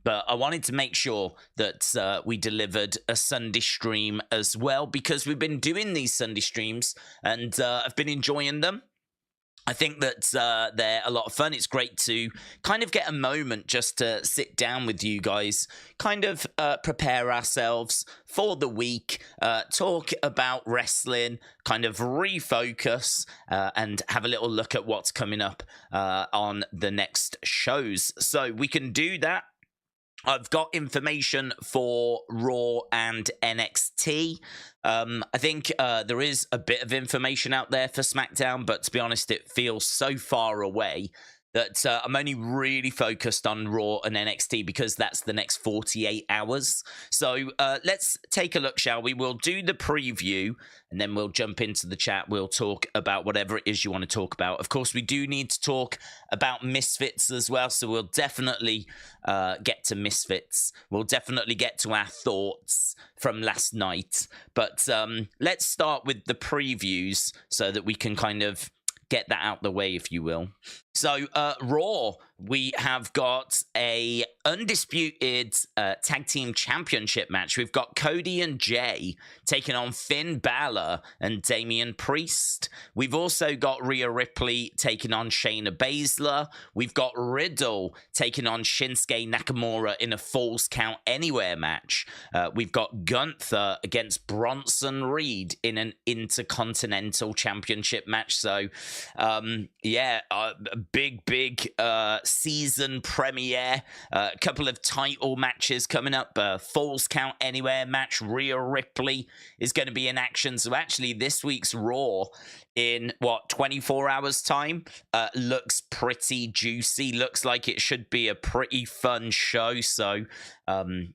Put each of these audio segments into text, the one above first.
But I wanted to make sure that we delivered a Sunday stream as well, because we've been doing these Sunday streams and I've been enjoying them. I think that they're a lot of fun. It's great to kind of get a moment just to sit down with you guys, kind of prepare ourselves for the week, talk about wrestling, kind of refocus, and have a little look at what's coming up on the next shows. So we can do that. I've got information for Raw and NXT. I think there is a bit of information out there for SmackDown, but to be honest, it feels so far away that I'm only really focused on Raw and NXT because that's the next 48 hours. So let's take a look, shall we? We'll do the preview, and then we'll jump into the chat. We'll talk about whatever it is you want to talk about. Of course, we do need to talk about Misfits as well, so we'll definitely get to Misfits. We'll definitely get to our thoughts from last night. But let's start with the previews so that we can kind of get that out the way, if you will. So, Raw, we have got a undisputed tag team championship match. We've got Cody and Jay taking on Finn Balor and Damian Priest. We've also got Rhea Ripley taking on Shayna Baszler. We've got Riddle taking on Shinsuke Nakamura in a Falls Count Anywhere match. We've got Gunther against Bronson Reed in an Intercontinental Championship match. So, yeah, big season premiere. A couple of title matches coming up. Falls Count Anywhere match. Rhea Ripley is going to be in action. So actually this week's Raw in 24 hours time looks pretty juicy. Looks like it should be a pretty fun show. So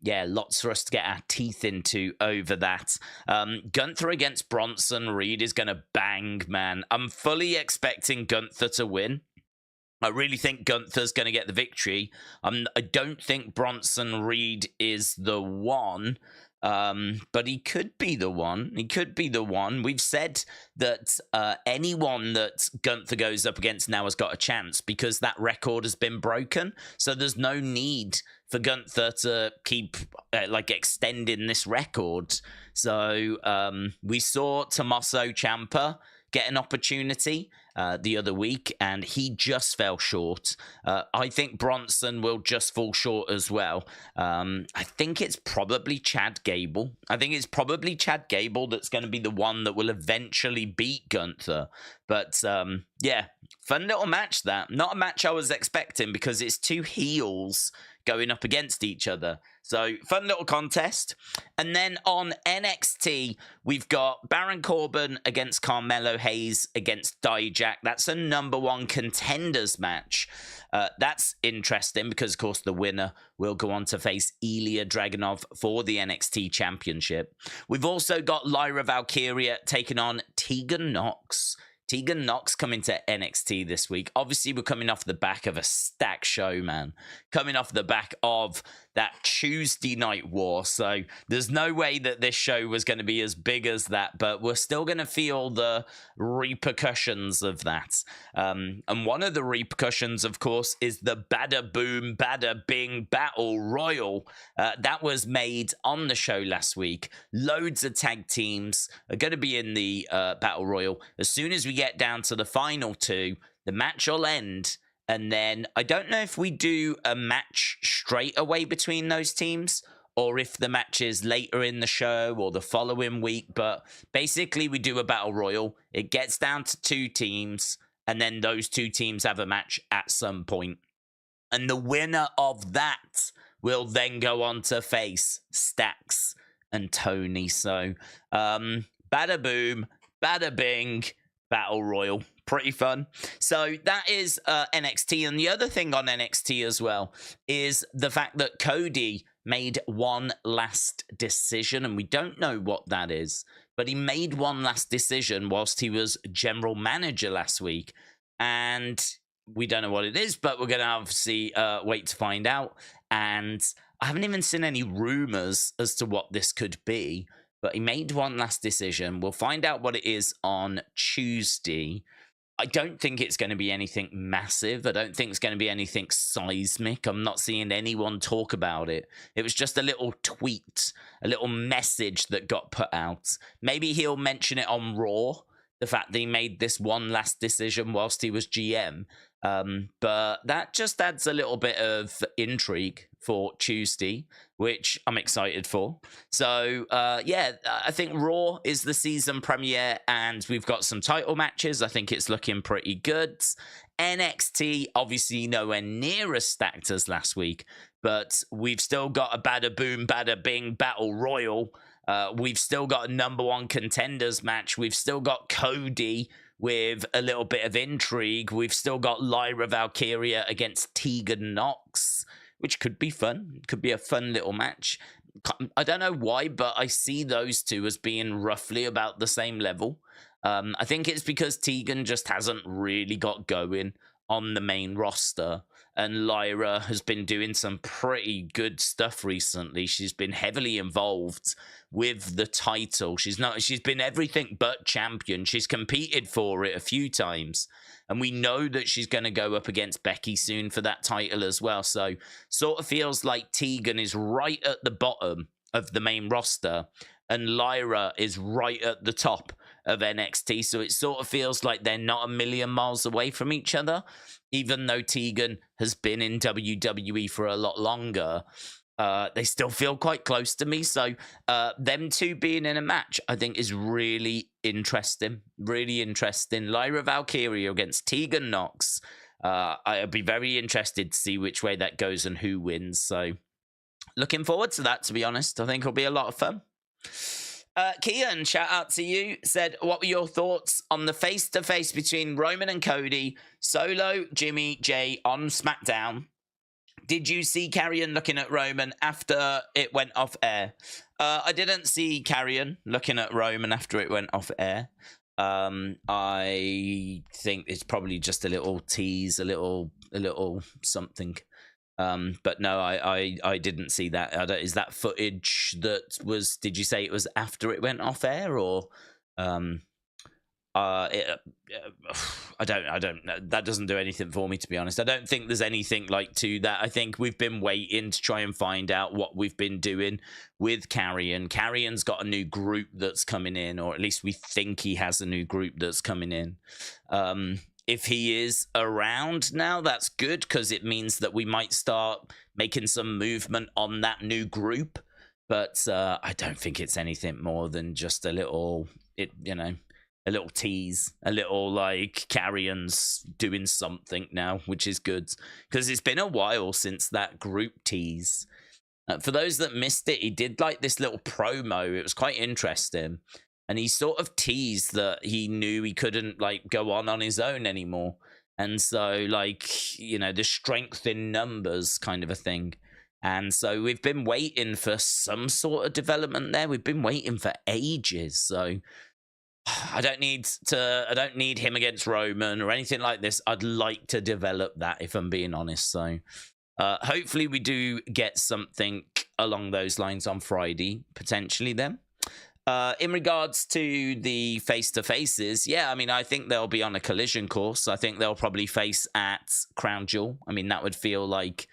yeah, lots for us to get our teeth into over that. Gunther against Bronson Reed is going to bang, man. I'm fully expecting Gunther to win. I really think Gunther's going to get the victory. I don't think Bronson Reed is the one, but he could be the one. He could be the one. We've said that anyone that Gunther goes up against now has got a chance because that record has been broken. So there's no need for Gunther to keep extending this record. So we saw Tommaso Ciampa get an opportunity the other week, and he just fell short. I think Bronson will just fall short as well. I think it's probably Chad Gable. I think it's probably Chad Gable that's going to be the one that will eventually beat Gunther. But yeah, fun little match that. Not a match I was expecting because it's two heels going up against each other. So, fun little contest. And then on NXT, we've got Baron Corbin against Carmelo Hayes against Dijak. That's a #1 contenders match. That's interesting because, of course, the winner will go on to face Ilya Dragunov for the NXT Championship. We've also got Lyra Valkyria taking on Tegan Nox. Tegan Nox coming to NXT this week. Obviously, we're coming off the back of a stacked show, man. Coming off the back of that Tuesday Night War. So there's no way that this show was going to be as big as that, but we're still going to feel the repercussions of that. And one of the repercussions, of course, is the Bada Boom, Bada Bing Battle Royal. That was made on the show last week. Loads of tag teams are going to be in the Battle Royal. As soon as we get down to the final two, the match will end. And then I don't know if we do a match straight away between those teams or if the match is later in the show or the following week. But basically, we do a battle royal. It gets down to two teams, and then those two teams have a match at some point. And the winner of that will then go on to face Stax and Tony. So, bada boom, bada bing, battle royal. Pretty fun. So that is NXT. And the other thing on NXT as well is the fact that Cody made one last decision, and we don't know what that is, but he made one last decision whilst he was general manager last week. And we don't know what it is, but we're going to obviously wait to find out. And I haven't even seen any rumors as to what this could be, but he made one last decision. We'll find out what it is on Tuesday. I don't think it's going to be anything massive. I don't think it's going to be anything seismic. I'm not seeing anyone talk about it. It was just a little tweet, a little message that got put out. Maybe he'll mention it on Raw, the fact that he made this one last decision whilst he was GM. But that just adds a little bit of intrigue for Tuesday, which I'm excited for. So, yeah, I think Raw is the season premiere, and we've got some title matches. I think it's looking pretty good. NXT, obviously nowhere near as stacked as last week, but we've still got a bada boom, bada bing battle royal. We've still got a number one contenders match. We've still got Cody with a little bit of intrigue. We've still got Lyra Valkyria against Tegan Nox, which could be fun. Could be a fun little match. I don't know why, but I see those two as being roughly about the same level. I think it's because Tegan just hasn't really got going on the main roster, and Lyra has been doing some pretty good stuff recently. She's been heavily involved with the title. She's been everything but champion. She's competed for it a few times, and we know that she's going to go up against Becky soon for that title as well. So sort of feels like Tegan is right at the bottom of the main roster, and Lyra is right at the top of NXT. So it sort of feels like they're not a million miles away from each other, even though Tegan has been in WWE for a lot longer. They still feel quite close to me. So them two being in a match, I think, is really interesting. Really interesting. Lyra Valkyria against Tegan Nox. I'd be very interested to see which way that goes and who wins. So looking forward to that, to be honest. I think it'll be a lot of fun. Kian, shout out to you, said, what were your thoughts on the face-to-face between Roman and Cody, Solo, Jimmy, Jay on SmackDown? Did you see Karrion looking at Roman after it went off air? I didn't see Karrion looking at Roman after it went off air. I think it's probably just a little tease, a little something. But no, I didn't see that. Is that footage that was? Did you say it was after it went off air, or I don't know. That doesn't do anything for me, to be honest. I don't think there's anything like to that. I think we've been waiting to try and find out what we've been doing with Karrion. Karrion's got a new group that's coming in, or at least we think he has a new group that's coming in. If he is around now, that's good, because it means that we might start making some movement on that new group. But I don't think it's anything more than just a little tease, a little like Karrion's doing something now, which is good, because it's been a while since that group tease. For those that missed it, he did like this little promo. It was quite interesting. And he sort of teased that he knew he couldn't like go on his own anymore. And so the strength in numbers kind of a thing. And so we've been waiting for some sort of development there. We've been waiting for ages. So I don't need him against Roman or anything like this. I'd like to develop that, if I'm being honest. So hopefully we do get something along those lines on Friday, potentially then. In regards to the face-to-faces, yeah, I mean, I think they'll be on a collision course. I think they'll probably face at Crown Jewel. I mean, that would feel like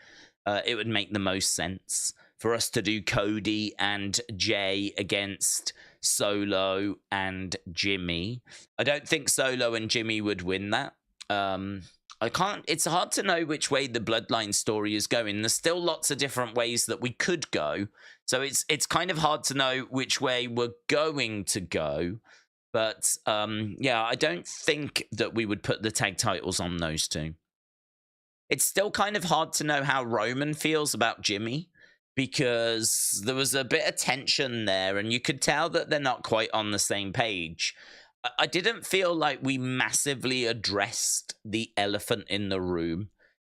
it would make the most sense for us to do Cody and Jay against Solo and Jimmy. I don't think Solo and Jimmy would win that. It's hard to know which way the Bloodline story is going. There's still lots of different ways that we could go. So it's kind of hard to know which way we're going to go. But yeah, I don't think that we would put the tag titles on those two. It's still kind of hard to know how Roman feels about Jimmy, because there was a bit of tension there, and you could tell that they're not quite on the same page. I didn't feel like we massively addressed the elephant in the room.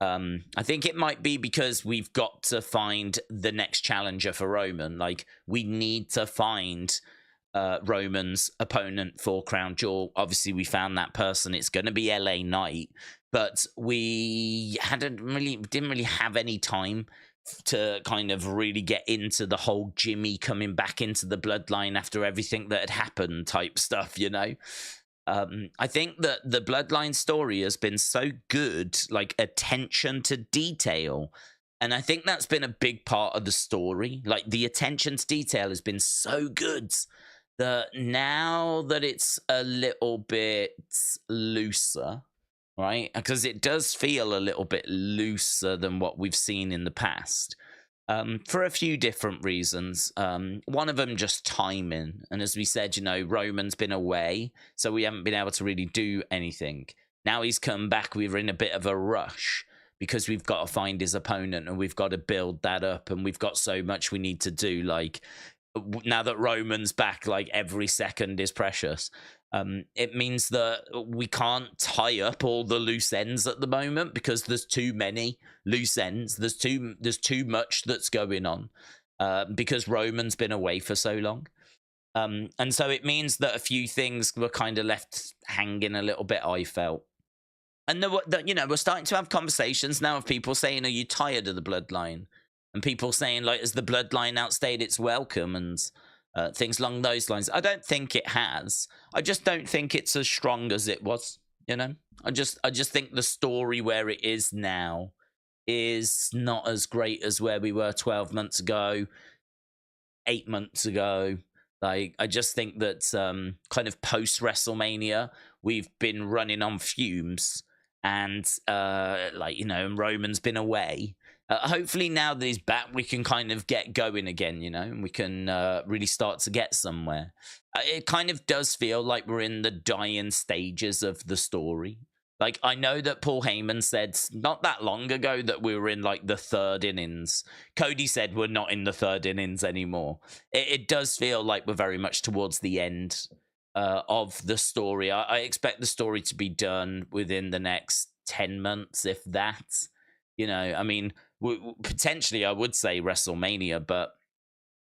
I think it might be because we've got to find the next challenger for Roman. Like, we need to find Roman's opponent for Crown Jewel. Obviously, we found that person. It's going to be LA Knight, but we didn't really have any time to kind of really get into the whole Jimmy coming back into the Bloodline after everything that had happened type stuff, you know? I think that the Bloodline story has been so good, like attention to detail. And I think that's been a big part of the story. Like the attention to detail has been so good that now that it's a little bit looser, right? Because it does feel a little bit looser than what we've seen in the past. For a few different reasons. One of them just timing. And as we said, Roman's been away, so we haven't been able to really do anything. Now he's come back, we're in a bit of a rush because we've got to find his opponent and we've got to build that up and we've got so much we need to do. Like, now that Roman's back, like every second is precious. It means that we can't tie up all the loose ends at the moment because there's too many loose ends. There's too much that's going on because Roman's been away for so long. And so it means that a few things were kind of left hanging a little bit, I felt. And we're starting to have conversations now of people saying, are you tired of the Bloodline? And people saying, like, has the Bloodline outstayed its welcome? And things along those lines. I don't think it has. I just don't think it's as strong as it was. I just think the story where it is now is not as great as where we were 12 months ago, 8 months ago. Like, I just think that kind of post WrestleMania, we've been running on fumes, and and Roman's been away. Hopefully now that he's back, we can kind of get going again, and we can really start to get somewhere. It kind of does feel like we're in the dying stages of the story. Like, I know that Paul Heyman said not that long ago that we were in, like, the third innings. Cody said we're not in the third innings anymore. It does feel like we're very much towards the end of the story. I expect the story to be done within the next 10 months, if that. I mean, potentially I would say WrestleMania, but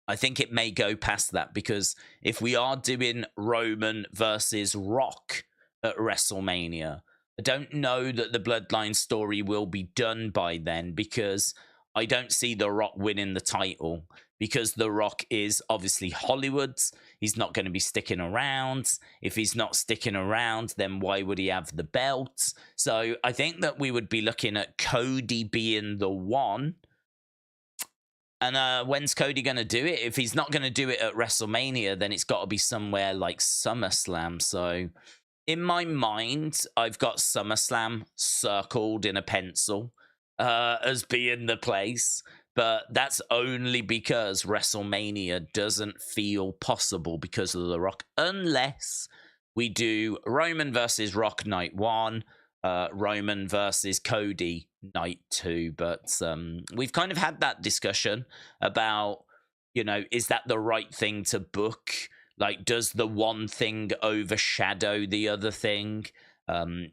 I think it may go past that, because if we are doing Roman versus Rock at WrestleMania, I don't know that the Bloodline story will be done by then, because I don't see The Rock winning the title, because The Rock is obviously Hollywood's. He's not going to be sticking around. If he's not sticking around, then why would he have the belt? So I think that we would be looking at Cody being the one. And when's Cody going to do it? If he's not going to do it at WrestleMania, then it's got to be somewhere like SummerSlam. So in my mind, I've got SummerSlam circled in a pencil as being the place. But that's only because WrestleMania doesn't feel possible because of The Rock, unless we do Roman versus Rock night 1, Roman versus Cody night 2. But we've kind of had that discussion about, is that the right thing to book? Like, does the one thing overshadow the other thing?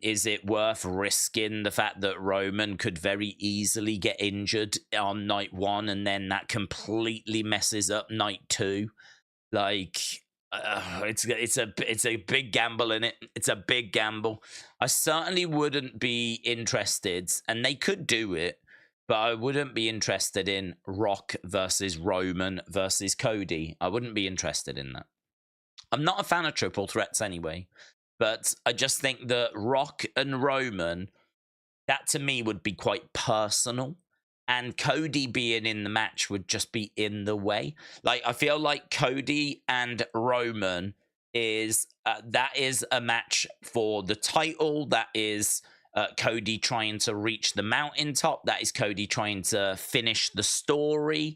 Is it worth risking the fact that Roman could very easily get injured on night 1 and then that completely messes up night 2? Like, it's a big gamble in it. It's a big gamble. I certainly wouldn't be interested, and they could do it, but I wouldn't be interested in Rock versus Roman versus Cody. I wouldn't be interested in that. I'm not a fan of triple threats anyway. But I just think that Rock and Roman, that to me would be quite personal. And Cody being in the match would just be in the way. Like, I feel like Cody and Roman that is a match for the title. That is Cody trying to reach the mountaintop. That is Cody trying to finish the story.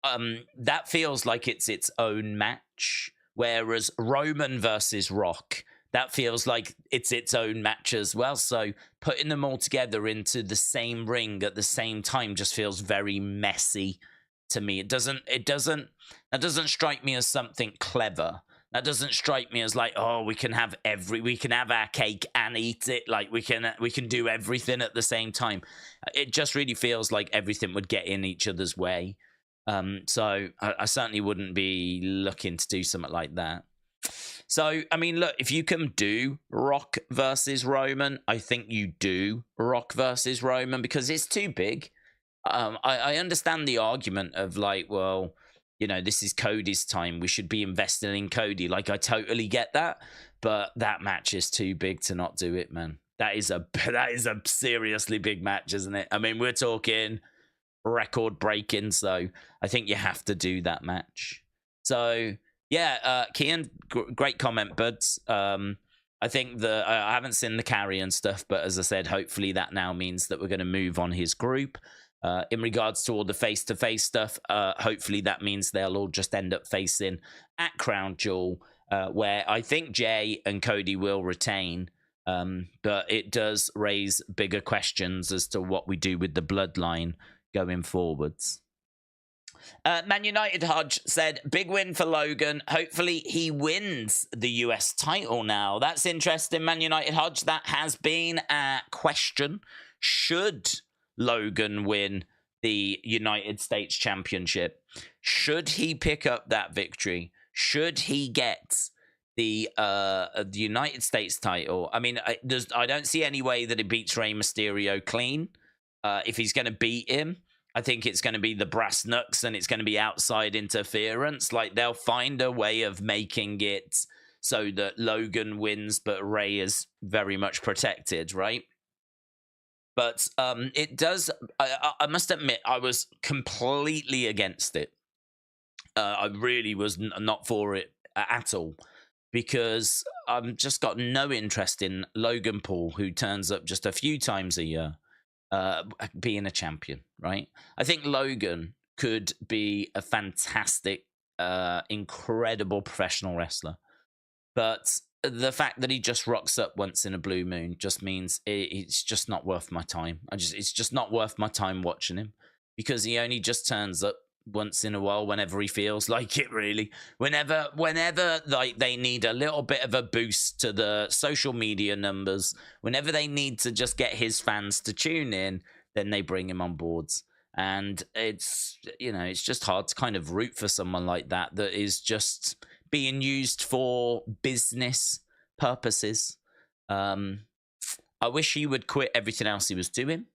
That feels like it's its own match. Whereas Roman versus Rock, that feels like it's its own match as well. So putting them all together into the same ring at the same time just feels very messy to me. That doesn't strike me as something clever. That doesn't strike me as like, oh, we can have our cake and eat it. Like, we can do everything at the same time. It just really feels like everything would get in each other's way. So I certainly wouldn't be looking to do something like that. So, I mean, look, if you can do Rock versus Roman, I think you do Rock versus Roman, because it's too big. I understand the argument of like, well, this is Cody's time. We should be investing in Cody. Like, I totally get that, but that match is too big to not do it, man. That is a seriously big match, isn't it? I mean, we're talking record breaking, so I think you have to do that match. So yeah, Kian, great comment, buds. I think I haven't seen the carry and stuff, but as I said, hopefully that now means that we're going to move on his group. In regards to all the face-to-face stuff, hopefully that means they'll all just end up facing at Crown Jewel, where I think Jay and Cody will retain, but it does raise bigger questions as to what we do with the Bloodline going forwards. Man United Hodge said, big win for Logan. Hopefully he wins the US title now. That's interesting, Man United Hodge. That has been a question. Should Logan win the United States Championship? Should he pick up that victory? Should he get the United States title? I mean, I don't see any way that he beats Rey Mysterio clean. If he's going to beat him, I think it's going to be the brass knucks and it's going to be outside interference. Like, they'll find a way of making it so that Logan wins, but Rey is very much protected, right? But it does, I must admit, I was completely against it. I really was not for it at all, because I've just got no interest in Logan Paul, who turns up just a few times a year, being a champion, right? I think Logan could be a fantastic, incredible professional wrestler. But the fact that he just rocks up once in a blue moon just means it's just not worth my time. It's just not worth my time watching him, because he only just turns up once in a while whenever he feels like it, really. Whenever like they need a little bit of a boost to the social media numbers, whenever they need to just get his fans to tune in, then they bring him on boards. And it's just hard to kind of root for someone like that is just being used for business purposes. I wish he would quit everything else he was doing.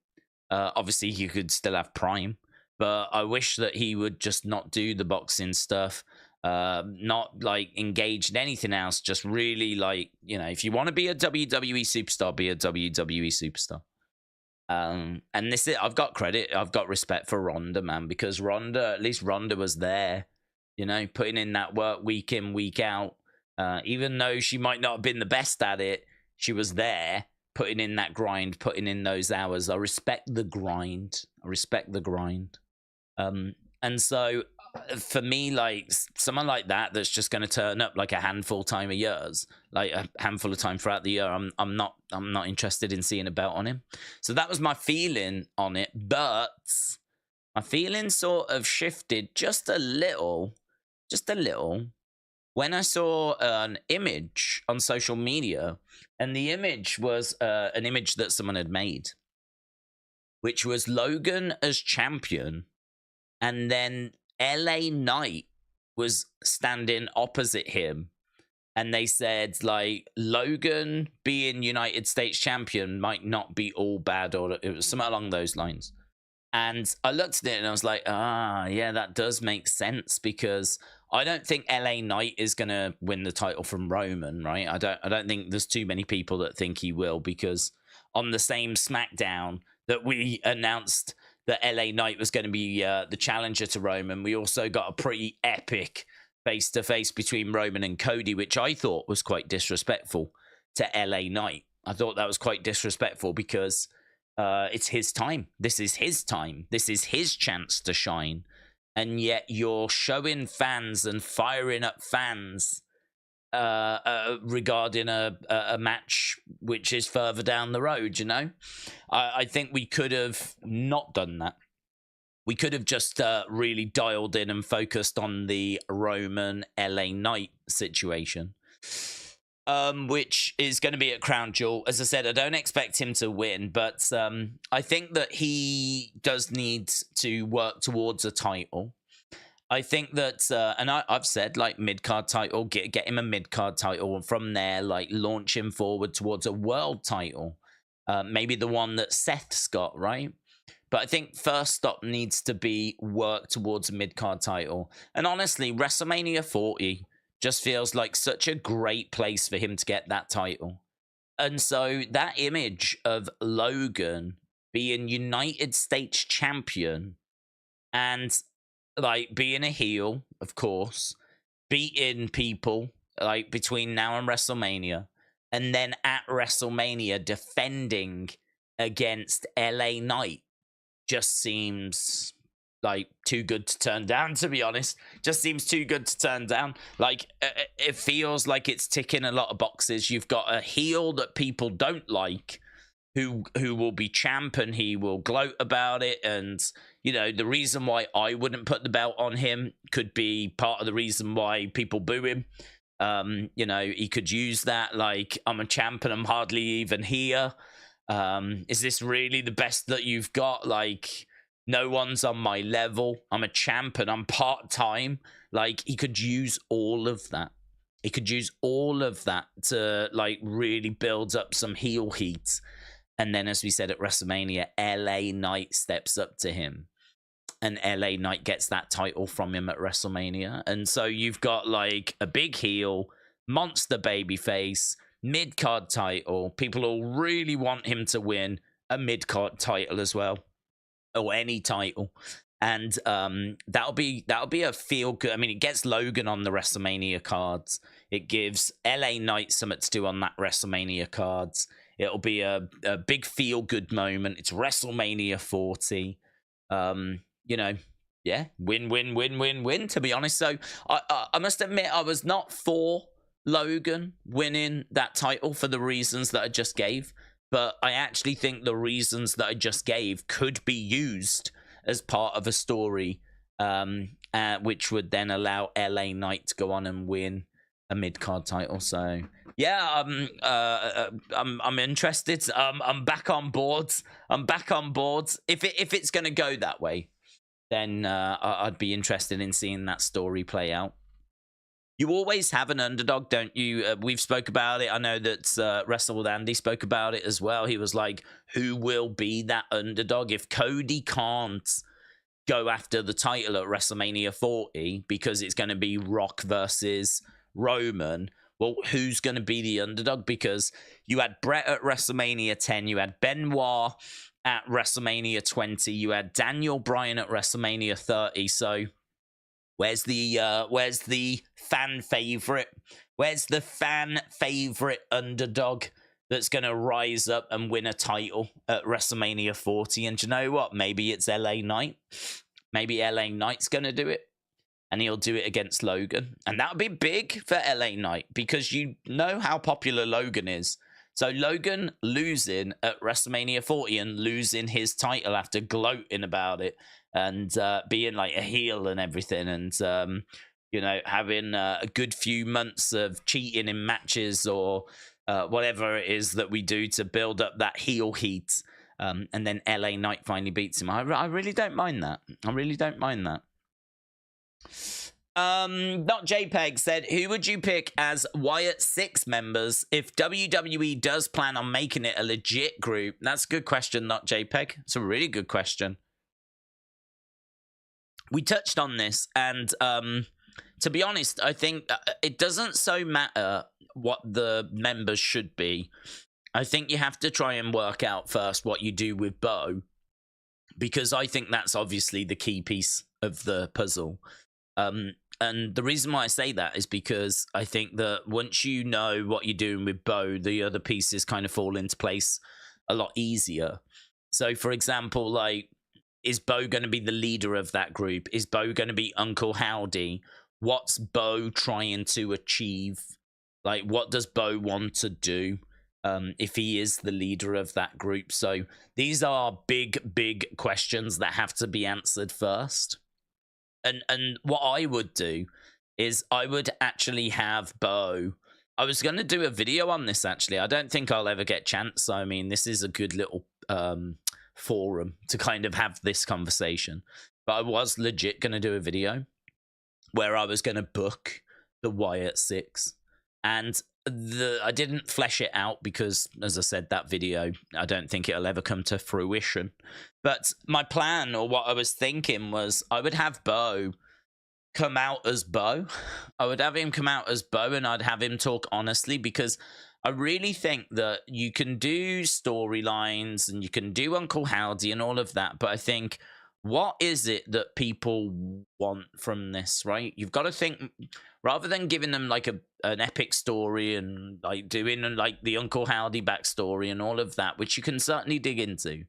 Obviously, he could still have Prime, but I wish that he would just not do the boxing stuff, not like engage in anything else. Just really, like, if you want to be a WWE superstar, be a WWE superstar. And this is, I've got credit, I've got respect for Ronda, man, because at least Ronda was there, putting in that work week in, week out. Even though she might not have been the best at it, she was there, putting in that grind, putting in those hours. I respect the grind. And so for me, like, someone like that that's just going to turn up like a handful of time throughout the year, I'm not interested in seeing a belt on him. So that was my feeling on it, but my feeling sort of shifted just a little when I saw an image on social media, and the image was an image that someone had made, which was Logan as champion, and then LA Knight was standing opposite him, and they said, like, Logan being United States champion might not be all bad, or it was something along those lines. And I looked at it and I was like, yeah, that does make sense, because I don't think LA Knight is going to win the title from Roman, right? I don't think there's too many people that think he will, because on the same Smackdown that we announced that LA Knight was going to be the challenger to Roman, we also got a pretty epic face-to-face between Roman and Cody, which I thought was quite disrespectful to LA Knight. I thought that was quite disrespectful, because it's his time. This is his time. This is his chance to shine. And yet you're showing fans and firing up fans regarding a match which is further down the road, I think we could have not done that. We could have just really dialed in and focused on the Roman LA Knight situation, which is going to be at Crown Jewel. As I said, I don't expect him to win, but I think that he does need to work towards a title. I think that, and I've said, like, mid-card title, get him a mid-card title, and from there, like, launch him forward towards a world title. Maybe the one that Seth's got, right? But I think first stop needs to be work towards a mid-card title. And honestly, WrestleMania 40 just feels like such a great place for him to get that title. And so that image of Logan being United States champion and like being a heel, of course, beating people like between now and WrestleMania, and then at WrestleMania defending against LA Knight just seems like too good to turn down, to be honest. Just seems too good to turn down. Like, it feels like it's ticking a lot of boxes. You've got a heel that people don't like who will be champ, and he will gloat about it. And, you know, the reason why I wouldn't put the belt on him could be part of the reason why people boo him. You know, he could use that, like, I'm a champ and I'm hardly even here. Is this really the best that you've got? Like, no one's on my level. I'm a champ and I'm part-time. Like, he could use all of that. He could use all of that to, like, really build up some heel heat. And then, as we said at WrestleMania, LA Knight steps up to him. And LA Knight gets that title from him at WrestleMania. And so you've got, like, a big heel, monster babyface, mid-card title. People will really want him to win a mid-card title as well. Or any title. And that'll be a feel good. I mean, it gets Logan on the WrestleMania cards. It gives LA Knight something to do on that WrestleMania cards. It'll be a big feel good moment. It's WrestleMania 40. You know, yeah, win, to be honest. So I must admit, I was not for Logan winning that title for the reasons that I just gave. But I actually think the reasons that I just gave could be used as part of a story, which would then allow LA Knight to go on and win a mid-card title. So yeah, I'm interested. I'm back on board. If it's gonna go that way, then I'd be interested in seeing that story play out. You always have an underdog, don't you? We've spoke about it. I know that Wrestle with Andy spoke about it as well. He was like, who will be that underdog? If Cody can't go after the title at WrestleMania 40 because it's going to be Rock versus Roman, well, who's going to be the underdog? Because you had Brett at WrestleMania 10, you had Benoit at WrestleMania 20, you had Daniel Bryan at WrestleMania 30, so... Where's the fan favorite? Where's the fan favorite underdog that's going to rise up and win a title at WrestleMania 40? And you know what? Maybe it's LA Knight. Maybe LA Knight's going to do it. And he'll do it against Logan. And that would be big for LA Knight because you know how popular Logan is. So Logan losing at WrestleMania 40 and losing his title after gloating about it and being like a heel and everything, and you know, having a good few months of cheating in matches or whatever it is that we do to build up that heel heat, and then LA Knight finally beats him. I really don't mind that. I really don't mind that. Not JPEG said, who would you pick as Wyatt 6 members if WWE does plan on making it a legit group? That's a good question, not JPEG. It's a really good question. We touched on this, and to be honest, I think it doesn't so matter what the members should be. I think you have to try and work out first what you do with Bo, because I think that's obviously the key piece of the puzzle. And the reason why I say that is because I think that once you know what you're doing with Bo, the other pieces kind of fall into place a lot easier. So, for example, like, is Bo going to be the leader of that group? Is Bo going to be Uncle Howdy? What's Bo trying to achieve? Like, what does Bo want to do if he is the leader of that group? So these are big questions that have to be answered first. And what I would do is I would actually have Bo. I was going to do a video on this, actually. I don't think I'll ever get a chance. So, I mean, this is a good little forum to kind of have this conversation. But I was legit going to do a video where I was going to book the Wyatt 6. And I didn't flesh it out because, as I said, that video, I don't think it'll ever come to fruition. But my plan, or what I was thinking, was I would have Bo come out as Bo. I would have him come out as Bo, and I'd have him talk honestly, because I really think that you can do storylines and you can do Uncle Howdy and all of that, but I think, what is it that people want from this, right? You've got to think, rather than giving them like an epic story and like doing like the Uncle Howdy backstory and all of that, which you can certainly dig into,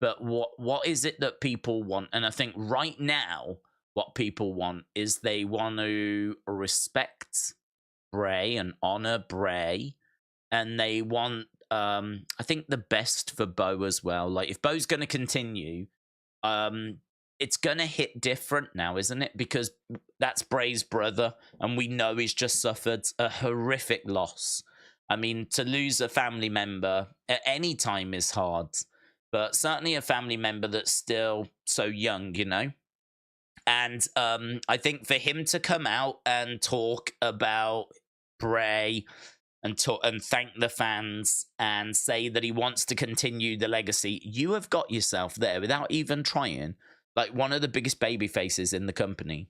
but what is it that people want? And I think right now, what people want is they want to respect Bray and honor Bray, and they want, I think, the best for Bo as well. Like, if Bo's going to continue, it's going to hit different now, isn't it? Because that's Bray's brother, and we know he's just suffered a horrific loss. I mean, to lose a family member at any time is hard, but certainly a family member that's still so young, you know? And I think for him to come out and talk about Bray and thank the fans and say that he wants to continue the legacy, you have got yourself there without even trying, like, one of the biggest baby faces in the company.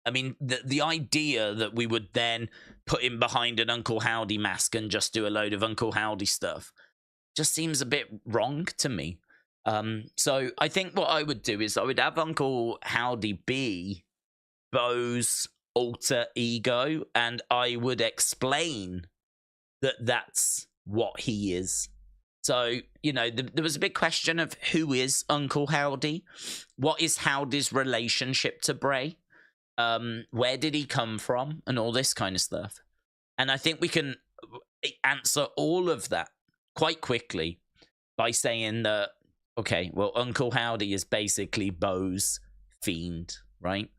I mean, the idea that we would then put him behind an Uncle Howdy mask and just do a load of Uncle Howdy stuff just seems a bit wrong to me. So I think what I would do is I would have Uncle Howdy be Bo's alter ego, and I would explain that that's what he is. So, you know, there was a big question of who is Uncle Howdy? What is Howdy's relationship to Bray? Where did he come from? And all this kind of stuff. And I think we can answer all of that quite quickly by saying that, okay, well, Uncle Howdy is basically Bo's fiend, right?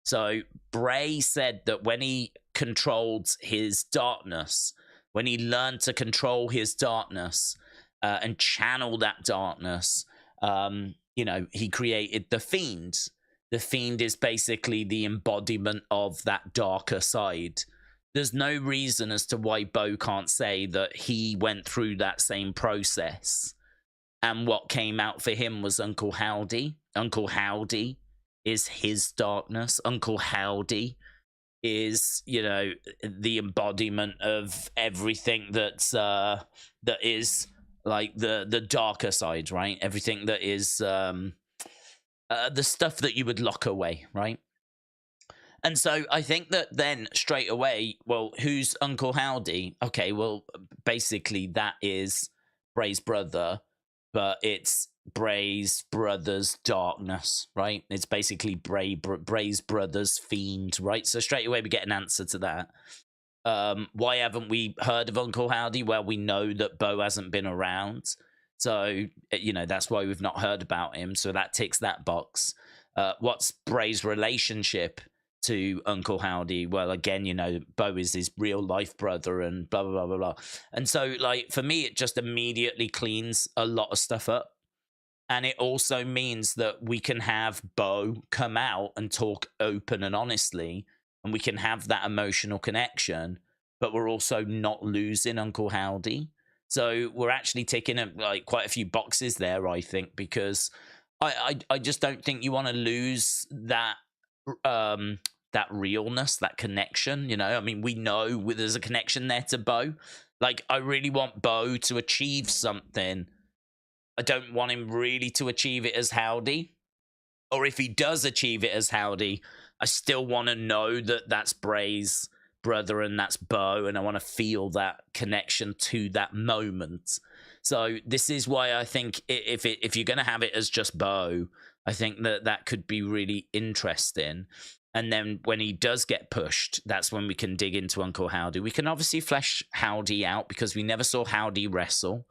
So Bray said that when he controlled his darkness, when he learned to control his darkness and channel that darkness, you know, he created the Fiend. The Fiend is basically the embodiment of that darker side. There's no reason as to why Bo can't say that he went through that same process, and what came out for him was Uncle Howdy. Uncle Howdy is his darkness. Uncle Howdy is, you know, the embodiment of everything that's that is like the darker side, right? Everything that is the stuff that you would lock away, right? And so I think that then straight away, well, who's Uncle Howdy? Okay, well, basically that is Bray's brother, but it's Bray's brother's darkness, right? It's basically Bray's brother's fiend, right? So straight away we get an answer to that. Why haven't we heard of Uncle Howdy? Well, we know that Bo hasn't been around, so, you know, that's why we've not heard about him. So that ticks that box. What's Bray's relationship to Uncle Howdy? Well, again, you know, Bo is his real life brother and blah, blah, blah, blah, blah. And so, like, for me, it just immediately cleans a lot of stuff up. And it also means that we can have Bo come out and talk open and honestly, and we can have that emotional connection, but we're also not losing Uncle Howdy. So we're actually taking like quite a few boxes there, I think, because I just don't think you want to lose that that realness, that connection. You know, I mean, we know there's a connection there to Bo. Like, I really want Bo to achieve something. I don't want him really to achieve it as Howdy. Or if he does achieve it as Howdy, I still want to know that that's Bray's brother and that's Bo, and I want to feel that connection to that moment. So this is why I think if you're going to have it as just Bo, I think that could be really interesting. And then when he does get pushed, that's when we can dig into Uncle Howdy. We can obviously flesh Howdy out because we never saw Howdy wrestle.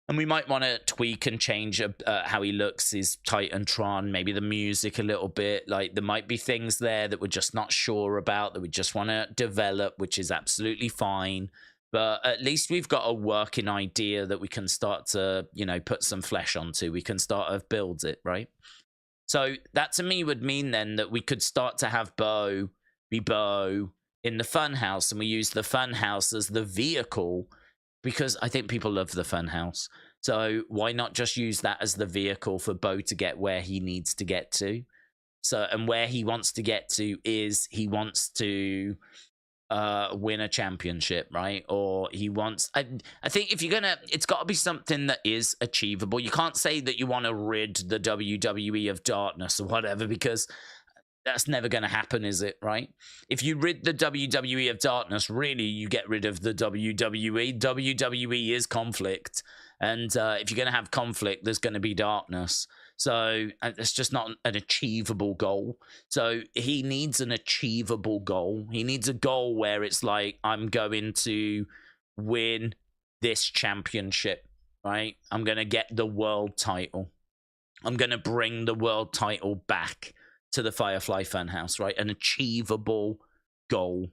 And we might want to tweak and change how he looks, his Titantron, maybe the music a little bit. Like, there might be things there that we're just not sure about, that we just want to develop, which is absolutely fine. But at least we've got a working idea that we can start to, you know, put some flesh onto. We can start to build it, right? So that to me would mean then that we could start to have Bo be Bo, in the Funhouse, and we use the Funhouse as the vehicle because I think people love the Funhouse. So why not just use that as the vehicle for Bo to get where he needs to get to? So, and where he wants to get to is he wants to win a championship, right? Or he wants, I think if you're gonna, it's got to be something that is achievable. You can't say that you want to rid the WWE of darkness or whatever, because that's never going to happen, is it, right? If you rid the WWE of darkness, really, you get rid of the WWE. WWE is conflict. And if you're going to have conflict, there's going to be darkness. So it's just not an achievable goal. So he needs an achievable goal. He needs a goal where it's like, I'm going to win this championship, right? I'm going to get the world title. I'm going to bring the world title back to the Firefly Funhouse, right? An achievable goal,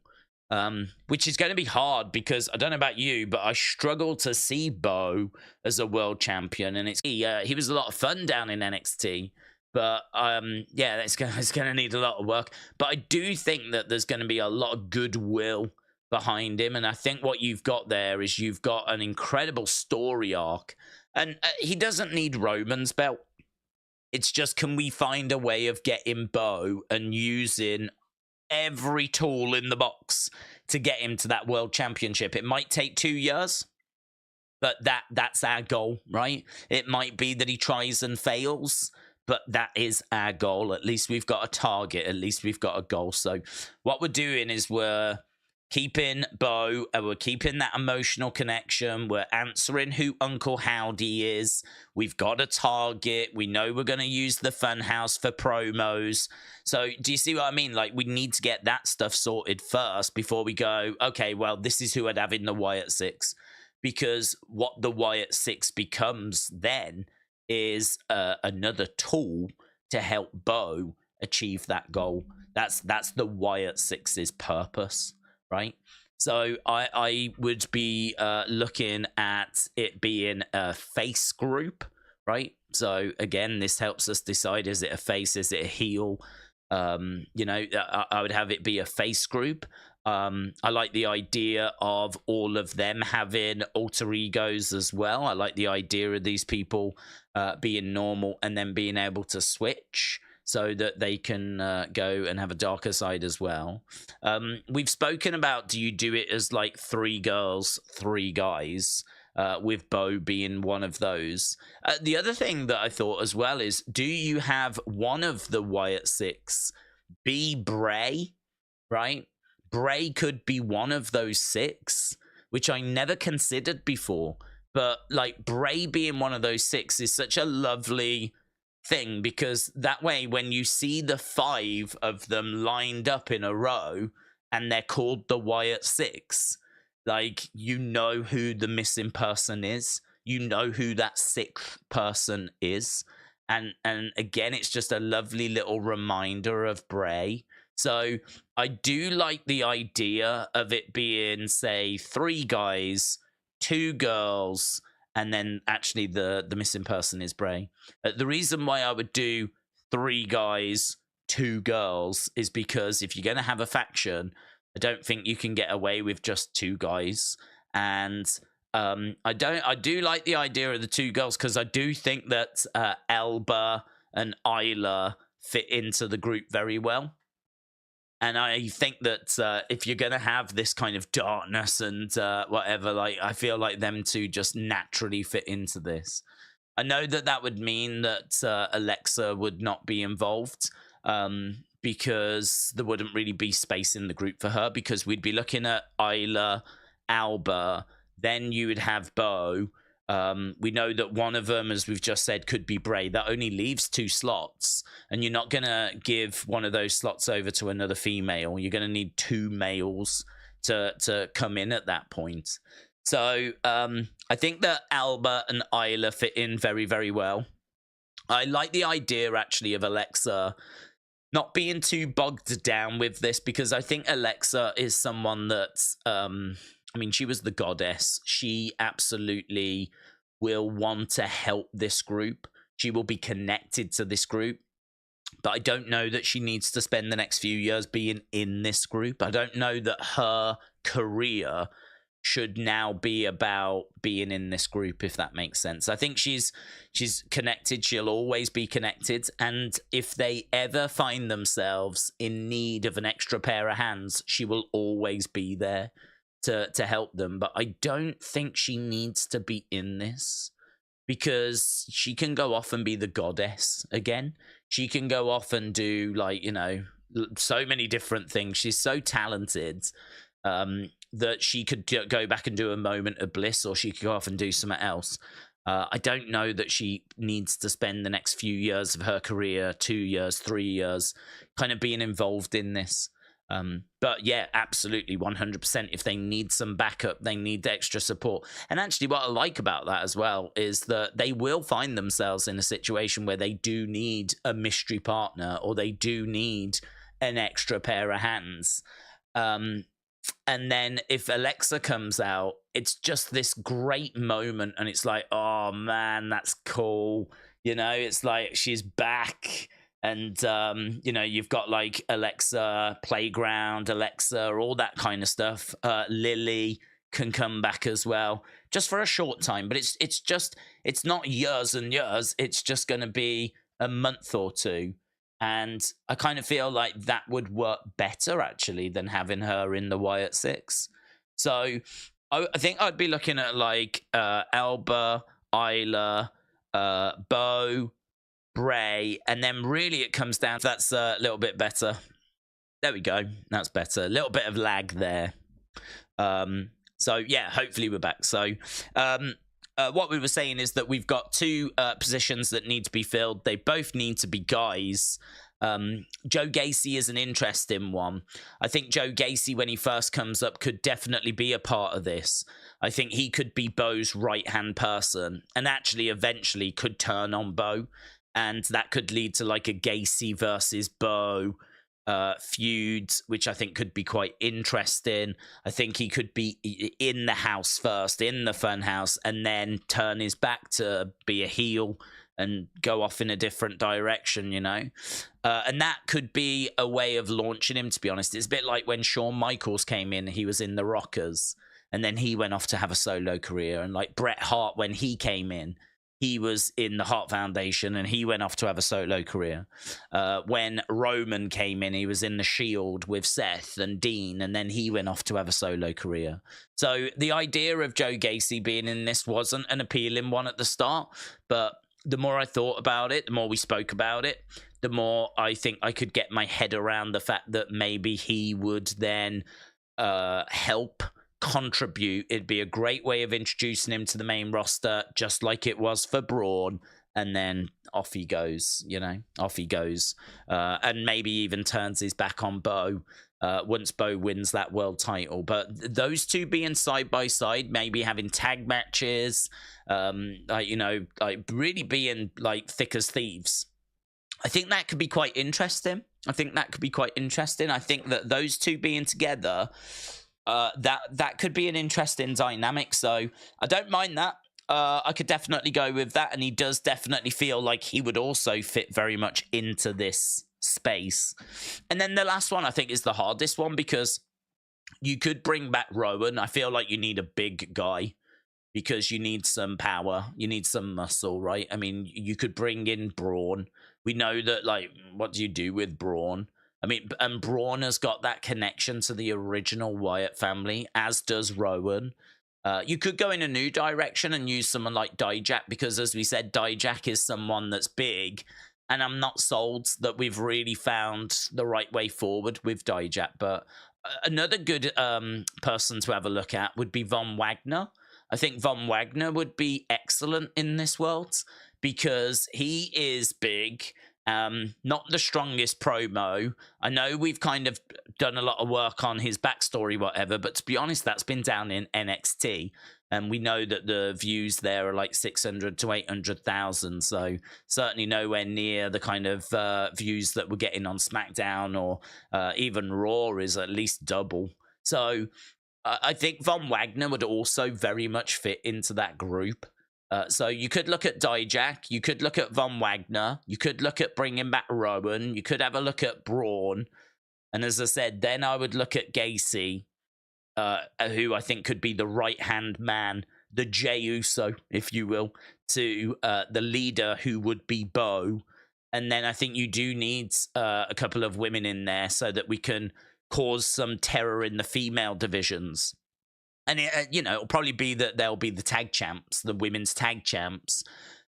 which is going to be hard because I don't know about you, but I struggle to see Bo as a world champion, and he was a lot of fun down in NXT, but yeah, it's going to need a lot of work. But I do think that there's going to be a lot of goodwill behind him, and I think what you've got there is you've got an incredible story arc, and he doesn't need Roman's belt. It's just, can we find a way of getting Bo and using every tool in the box to get him to that world championship? It might take 2 years, but that's our goal, right? It might be that he tries and fails, but that is our goal. At least we've got a target. At least we've got a goal. So what we're doing is we're keeping Bo, we're keeping that emotional connection. We're answering who Uncle Howdy is. We've got a target. We know we're going to use the Funhouse for promos. So do you see what I mean? Like, we need to get that stuff sorted first before we go, okay, well, this is who I'd have in the Wyatt Six. Because what the Wyatt Six becomes then is another tool to help Bo achieve that goal. That's the Wyatt Six's purpose. Right, so I would be looking at it being a face group, right? So again, this helps us decide: is it a face? Is it a heel? You know, I would have it be a face group. I like the idea of all of them having alter egos as well. I like the idea of these people being normal and then being able to switch, so that they can go and have a darker side as well. We've spoken about, do you do it as like 3 girls, 3 guys, with Bo being one of those. The other thing that I thought as well is, do you have one of the Wyatt Six be Bray, right? Bray could be one of those 6, which I never considered before. But like, Bray being one of those 6 is such a lovely thing, because that way when you see the 5 of them lined up in a row and they're called the Wyatt Six, like, you know who the missing person is, you know who that 6th person is, and again, it's just a lovely little reminder of Bray. So I do like the idea of it being, say, 3 guys, 2 girls, and then actually the missing person is Bray. The reason why I would do 3 guys, 2 girls is because if you're going to have a faction, I don't think you can get away with just 2 guys. And I do like the idea of the 2 girls, because I do think that Elba and Isla fit into the group very well. And I think that if you're going to have this kind of darkness and whatever, like, I feel like them 2 just naturally fit into this. I know that would mean that Alexa would not be involved, because there wouldn't really be space in the group for her, because we'd be looking at Isla, Alba, then you would have Bo. We know that one of them, as we've just said, could be Bray. That only leaves 2 slots, and you're not going to give one of those slots over to another female. You're going to need 2 males to come in at that point. So I think that Alba and Isla fit in very, very well. I like the idea, actually, of Alexa not being too bogged down with this, because I think Alexa is someone that's... I mean, she was the goddess. She absolutely will want to help this group. She will be connected to this group. But I don't know that she needs to spend the next few years being in this group. I don't know that her career should now be about being in this group, if that makes sense. I think she's connected. She'll always be connected. And if they ever find themselves in need of an extra pair of hands, she will always be there to help them. But I don't think she needs to be in this, because she can go off and be the goddess again. She can go off and do, like, you know, so many different things. She's so talented that she could go back and do a moment of bliss, or she could go off and do something else. I don't know that she needs to spend the next few years of her career, 2 years, 3 years, kind of being involved in this. But yeah, absolutely, 100%. If they need some backup, they need extra support. And actually, what I like about that as well is that they will find themselves in a situation where they do need a mystery partner, or they do need an extra pair of hands. And then if Alexa comes out, it's just this great moment, and it's like, oh man, that's cool. You know, it's like she's back. And, you know, you've got like Alexa, Playground, Alexa, all that kind of stuff. Lily can come back as well, just for a short time. But it's not years and years. It's just going to be a month or two. And I kind of feel like that would work better, actually, than having her in the Wyatt Six. So I think I'd be looking at like Elba, Isla, Bo, Bray, and then really it comes down to that's a little bit better. There we go. That's better. A little bit of lag there. So yeah, hopefully we're back. So what we were saying is that we've got two positions that need to be filled. They both need to be guys. Joe Gacy is an interesting one. I think Joe Gacy, when he first comes up, could definitely be a part of this. I think he could be Bo's right-hand person, and actually eventually could turn on Bo. And that could lead to like a Gacy versus Bo feud, which I think could be quite interesting. I think he could be in the house first, in the fun house, and then turn his back to be a heel and go off in a different direction, you know? And that could be a way of launching him, to be honest. It's a bit like when Shawn Michaels came in, he was in the Rockers, and then he went off to have a solo career. And like Bret Hart, when he came in, he was in the Hart Foundation, and he went off to have a solo career. When Roman came in, he was in the Shield with Seth and Dean, and then he went off to have a solo career. So the idea of Joe Gacy being in this wasn't an appealing one at the start, but the more I thought about it, the more we spoke about it, the more I think I could get my head around the fact that maybe he would then help contribute. It'd be a great way of introducing him to the main roster, just like it was for Braun, and then off he goes, you know, off he goes, and maybe even turns his back on Bo once Bo wins that world title. But those two being side by side, maybe having tag matches, like, you know, like really being like thick as thieves, I think that could be quite interesting. I think that those two being together, that could be an interesting dynamic. So I don't mind that. I could definitely go with that, and he does definitely feel like he would also fit very much into this space. And then the last one I think is the hardest one, because you could bring back Rowan. I feel like you need a big guy, because you need some power, you need some muscle, right? I mean, you could bring in Braun. We know that, like, what do you do with Braun? I mean, and Braun has got that connection to the original Wyatt family, as does Rowan. You could go in a new direction and use someone like Dijak, because, as we said, Dijak is someone that's big, and I'm not sold that we've really found the right way forward with Dijak. But another good person to have a look at would be Von Wagner. I think Von Wagner would be excellent in this world, because he is big. Not the strongest promo. I know we've kind of done a lot of work on his backstory, whatever, but to be honest, that's been down in NXT. And we know that the views there are like 600 to 800,000. So certainly nowhere near the kind of views that we're getting on Smackdown, or even Raw is at least double. So I think Von Wagner would also very much fit into that group. So you could look at Dijak, you could look at Von Wagner, you could look at bringing back Rowan, you could have a look at Braun, and as I said, then I would look at Gacy, who I think could be the right-hand man, the Jey Uso, if you will, to the leader who would be Bo. And then I think you do need a couple of women in there so that we can cause some terror in the female divisions. And, it'll probably be that they'll be the tag champs, the women's tag champs.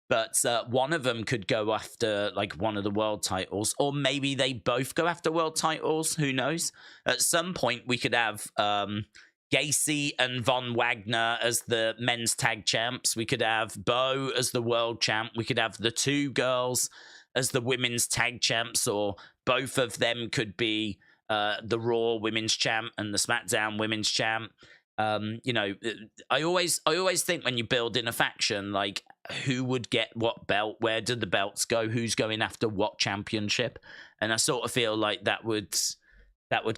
But one of them could go after, like, one of the world titles. Or maybe they both go after world titles. Who knows? At some point, we could have Gacy and Von Wagner as the men's tag champs. We could have Bo as the world champ. We could have the two girls as the women's tag champs. Or both of them could be the Raw women's champ and the SmackDown women's champ. I always think when you build in a faction, like, who would get what belt, where do the belts go, who's going after what championship, and I sort of feel like that would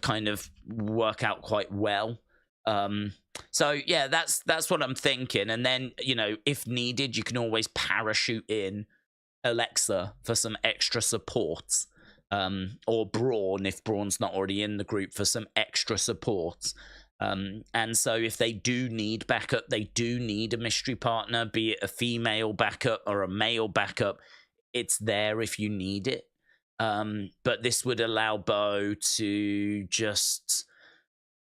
kind of work out quite well. So yeah, that's what I'm thinking. And then, if needed, you can always parachute in Alexa for some extra support, or Braun if Braun's not already in the group, for some extra support. And so if they do need backup, they do need a mystery partner, be it a female backup or a male backup. It's there if you need it. But this would allow Bo to just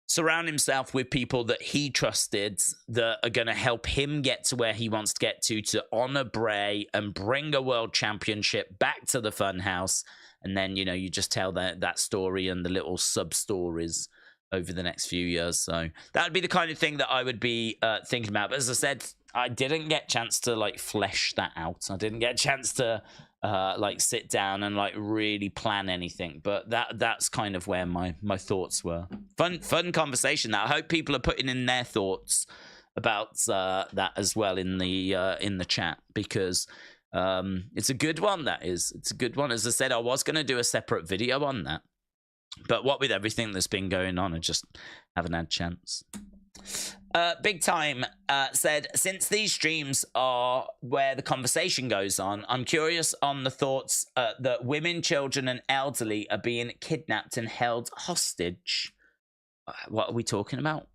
surround himself with people that he trusted, that are going to help him get to where he wants to get to honor Bray and bring a world championship back to the Funhouse. And then, you just tell that story and the little sub-stories over the next few years. So that would be the kind of thing that I would be thinking about. But as I said, I didn't get a chance to, like, flesh that out. I didn't get a chance to sit down and, like, really plan anything. But that's kind of where my thoughts were. Fun conversation. That I hope people are putting in their thoughts about that as well in the chat, because it's a good one. That is, it's a good one. As I said, I was going to do a separate video on that, but what with everything that's been going on, I just haven't had a chance. Big Time said, since these streams are where the conversation goes on, I'm curious on the thoughts that women, children, and elderly are being kidnapped and held hostage. What are we talking about?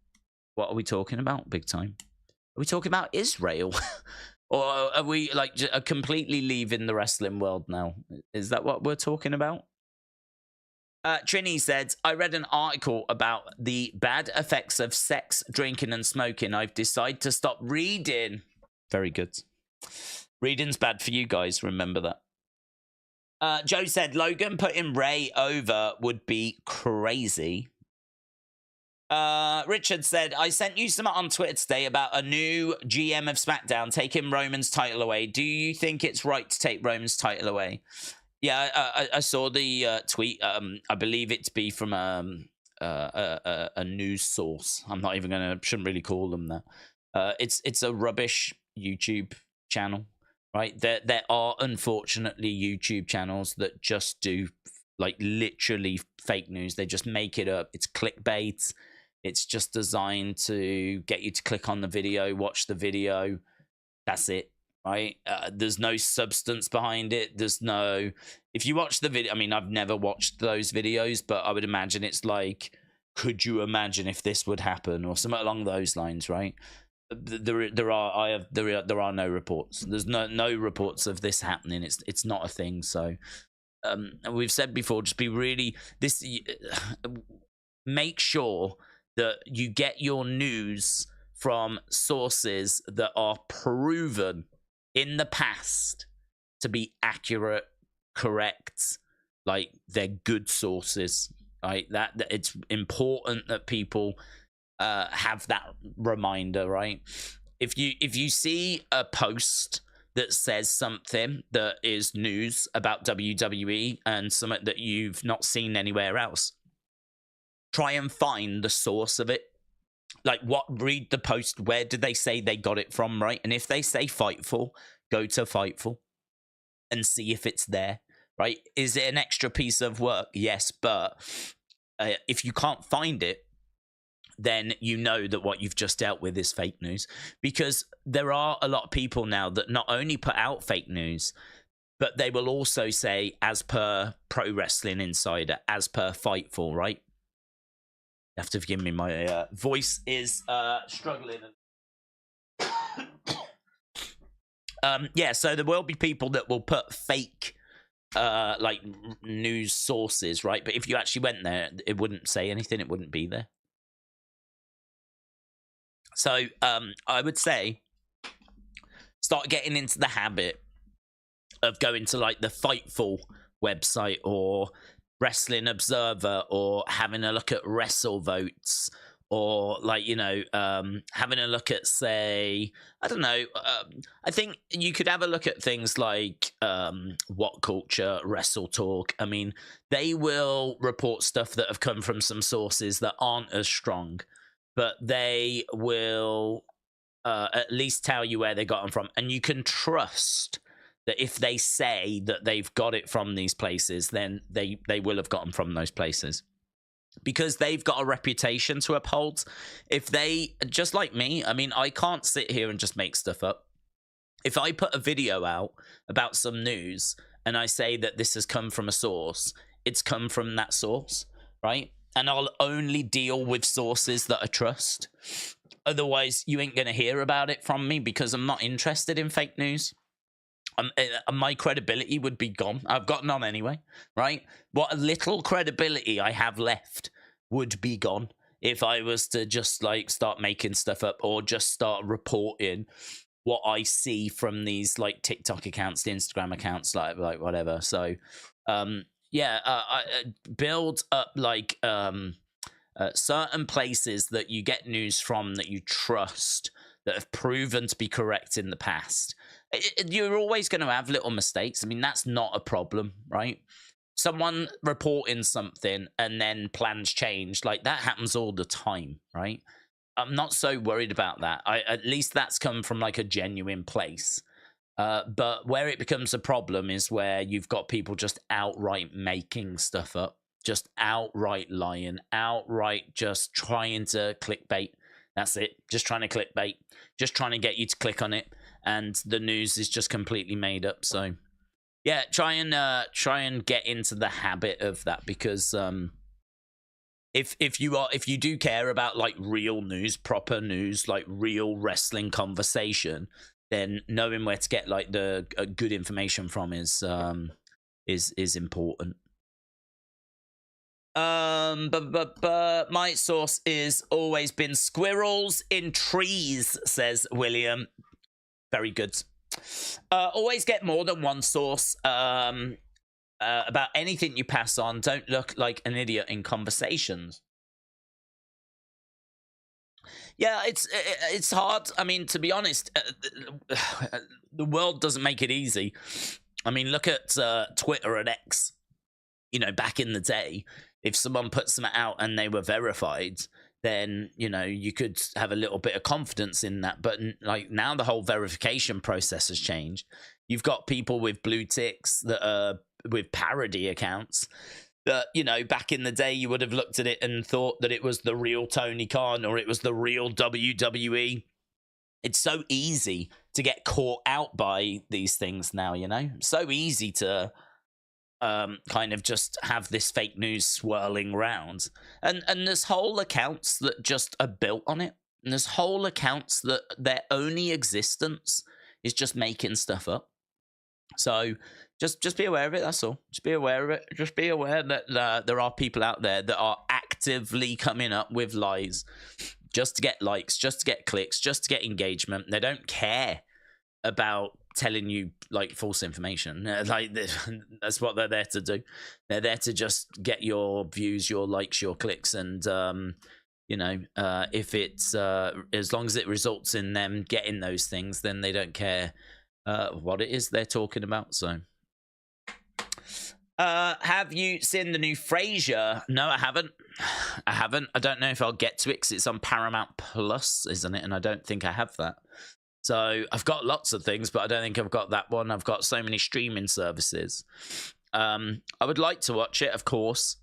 What are we talking about, Big Time? Are we talking about Israel? Or are we, like, completely leaving the wrestling world now? Is that what we're talking about? Trini said, I read an article about the bad effects of sex, drinking, and smoking. I've decided to stop reading. Very good. Reading's bad for you guys, remember that. Joe said, Logan putting Rey over would be crazy. Richard said, I sent you some on Twitter today about a new GM of SmackDown taking Roman's title away. Do you think it's right to take Roman's title away? Yeah, I saw the tweet. I believe it's be from a news source. I'm not even shouldn't really call them that. It's a rubbish YouTube channel, right? There are unfortunately YouTube channels that just do, like, literally fake news. They just make it up. It's clickbait. It's just designed to get you to click on the video, watch the video. That's it. Right? There's no substance behind it. There's no... If you watch the video... I mean, I've never watched those videos, but I would imagine it's like, could you imagine if this would happen? Or something along those lines, right? There are no reports. There's no reports of this happening. It's not a thing. So we've said before, just be really... Make sure that you get your news from sources that are proven in the past to be accurate, correct, like, they're good sources, right? That it's important that people have that reminder, right? If you see a post that says something that is news about WWE and something that you've not seen anywhere else, try and find the source of it. Like, read the post, where did they say they got it from, right? And if they say Fightful, go to Fightful and see if it's there, right? Is it an extra piece of work? Yes, but if you can't find it, then you know that what you've just dealt with is fake news. Because there are a lot of people now that not only put out fake news, but they will also say, as per Pro Wrestling Insider, as per Fightful, right? You have to forgive me, my voice is struggling. Yeah, so there will be people that will put fake like news sources, right? But if you actually went there, it wouldn't say anything. It wouldn't be there. So I would say start getting into the habit of going to like the Fightful website or Wrestling Observer, or having a look at WrestleVotes, or like, you know, having a look at, say, I don't know, I think you could have a look at things like What Culture, Wrestle Talk. I mean, they will report stuff that have come from some sources that aren't as strong, but they will at least tell you where they got them from. And you can trust that if they say that they've got it from these places, then they will have got them from those places. Because they've got a reputation to uphold. If they, just like me, I mean, I can't sit here and just make stuff up. If I put a video out about some news and I say that this has come from a source, it's come from that source, right? And I'll only deal with sources that I trust. Otherwise, you ain't going to hear about it from me, because I'm not interested in fake news. My credibility would be gone. I've got none anyway, right? What little credibility I have left would be gone if I was to just like start making stuff up, or just start reporting what I see from these like TikTok accounts, the Instagram accounts, like whatever. So build up like certain places that you get news from that you trust, that have proven to be correct in the past. You're always going to have little mistakes. I mean, that's not a problem, right? Someone reporting something and then plans change, like that happens all the time, right? I'm not so worried about that. At least that's come from like a genuine place. But where it becomes a problem is where you've got people just outright making stuff up, just outright lying, outright just trying to clickbait. That's it. Just trying to clickbait, just trying to get you to click on it. And the news is just completely made up. So yeah, try and get into the habit of that, because if you do care about like real news, proper news, like real wrestling conversation, then knowing where to get like the good information from is important. But my source is always been squirrels in trees, says William. Very good. Always get more than one source about anything you pass on. Don't look like an idiot in conversations. Yeah, it's hard. I mean, to be honest, the world doesn't make it easy. I mean, look at Twitter and X. You know, back in the day, if someone put something out and they were verified, then, you know, you could have a little bit of confidence in that. But like now the whole verification process has changed. You've got people with blue ticks that are with parody accounts that, you know, back in the day you would have looked at it and thought that it was the real Tony Khan or it was the real WWE. It's so easy to get caught out by these things now, you know? So easy to kind of just have this fake news swirling around. And there's whole accounts that just are built on it. And there's whole accounts that their only existence is just making stuff up. So just be aware of it, that's all. Just be aware of it. Just be aware that there are people out there that are actively coming up with lies just to get likes, just to get clicks, just to get engagement. They don't care about telling you like false information. Like that's what they're there to do. They're there to just get your views, your likes, your clicks, and you know, if it's as long as it results in them getting those things, then they don't care what it is they're talking about. So have you seen the new Frasier? No, I haven't. I don't know if I'll get to it because it's on Paramount Plus, isn't it? And I don't think I have that. So I've got lots of things, but I don't think I've got that one. I've got so many streaming services. I would like to watch it, of course.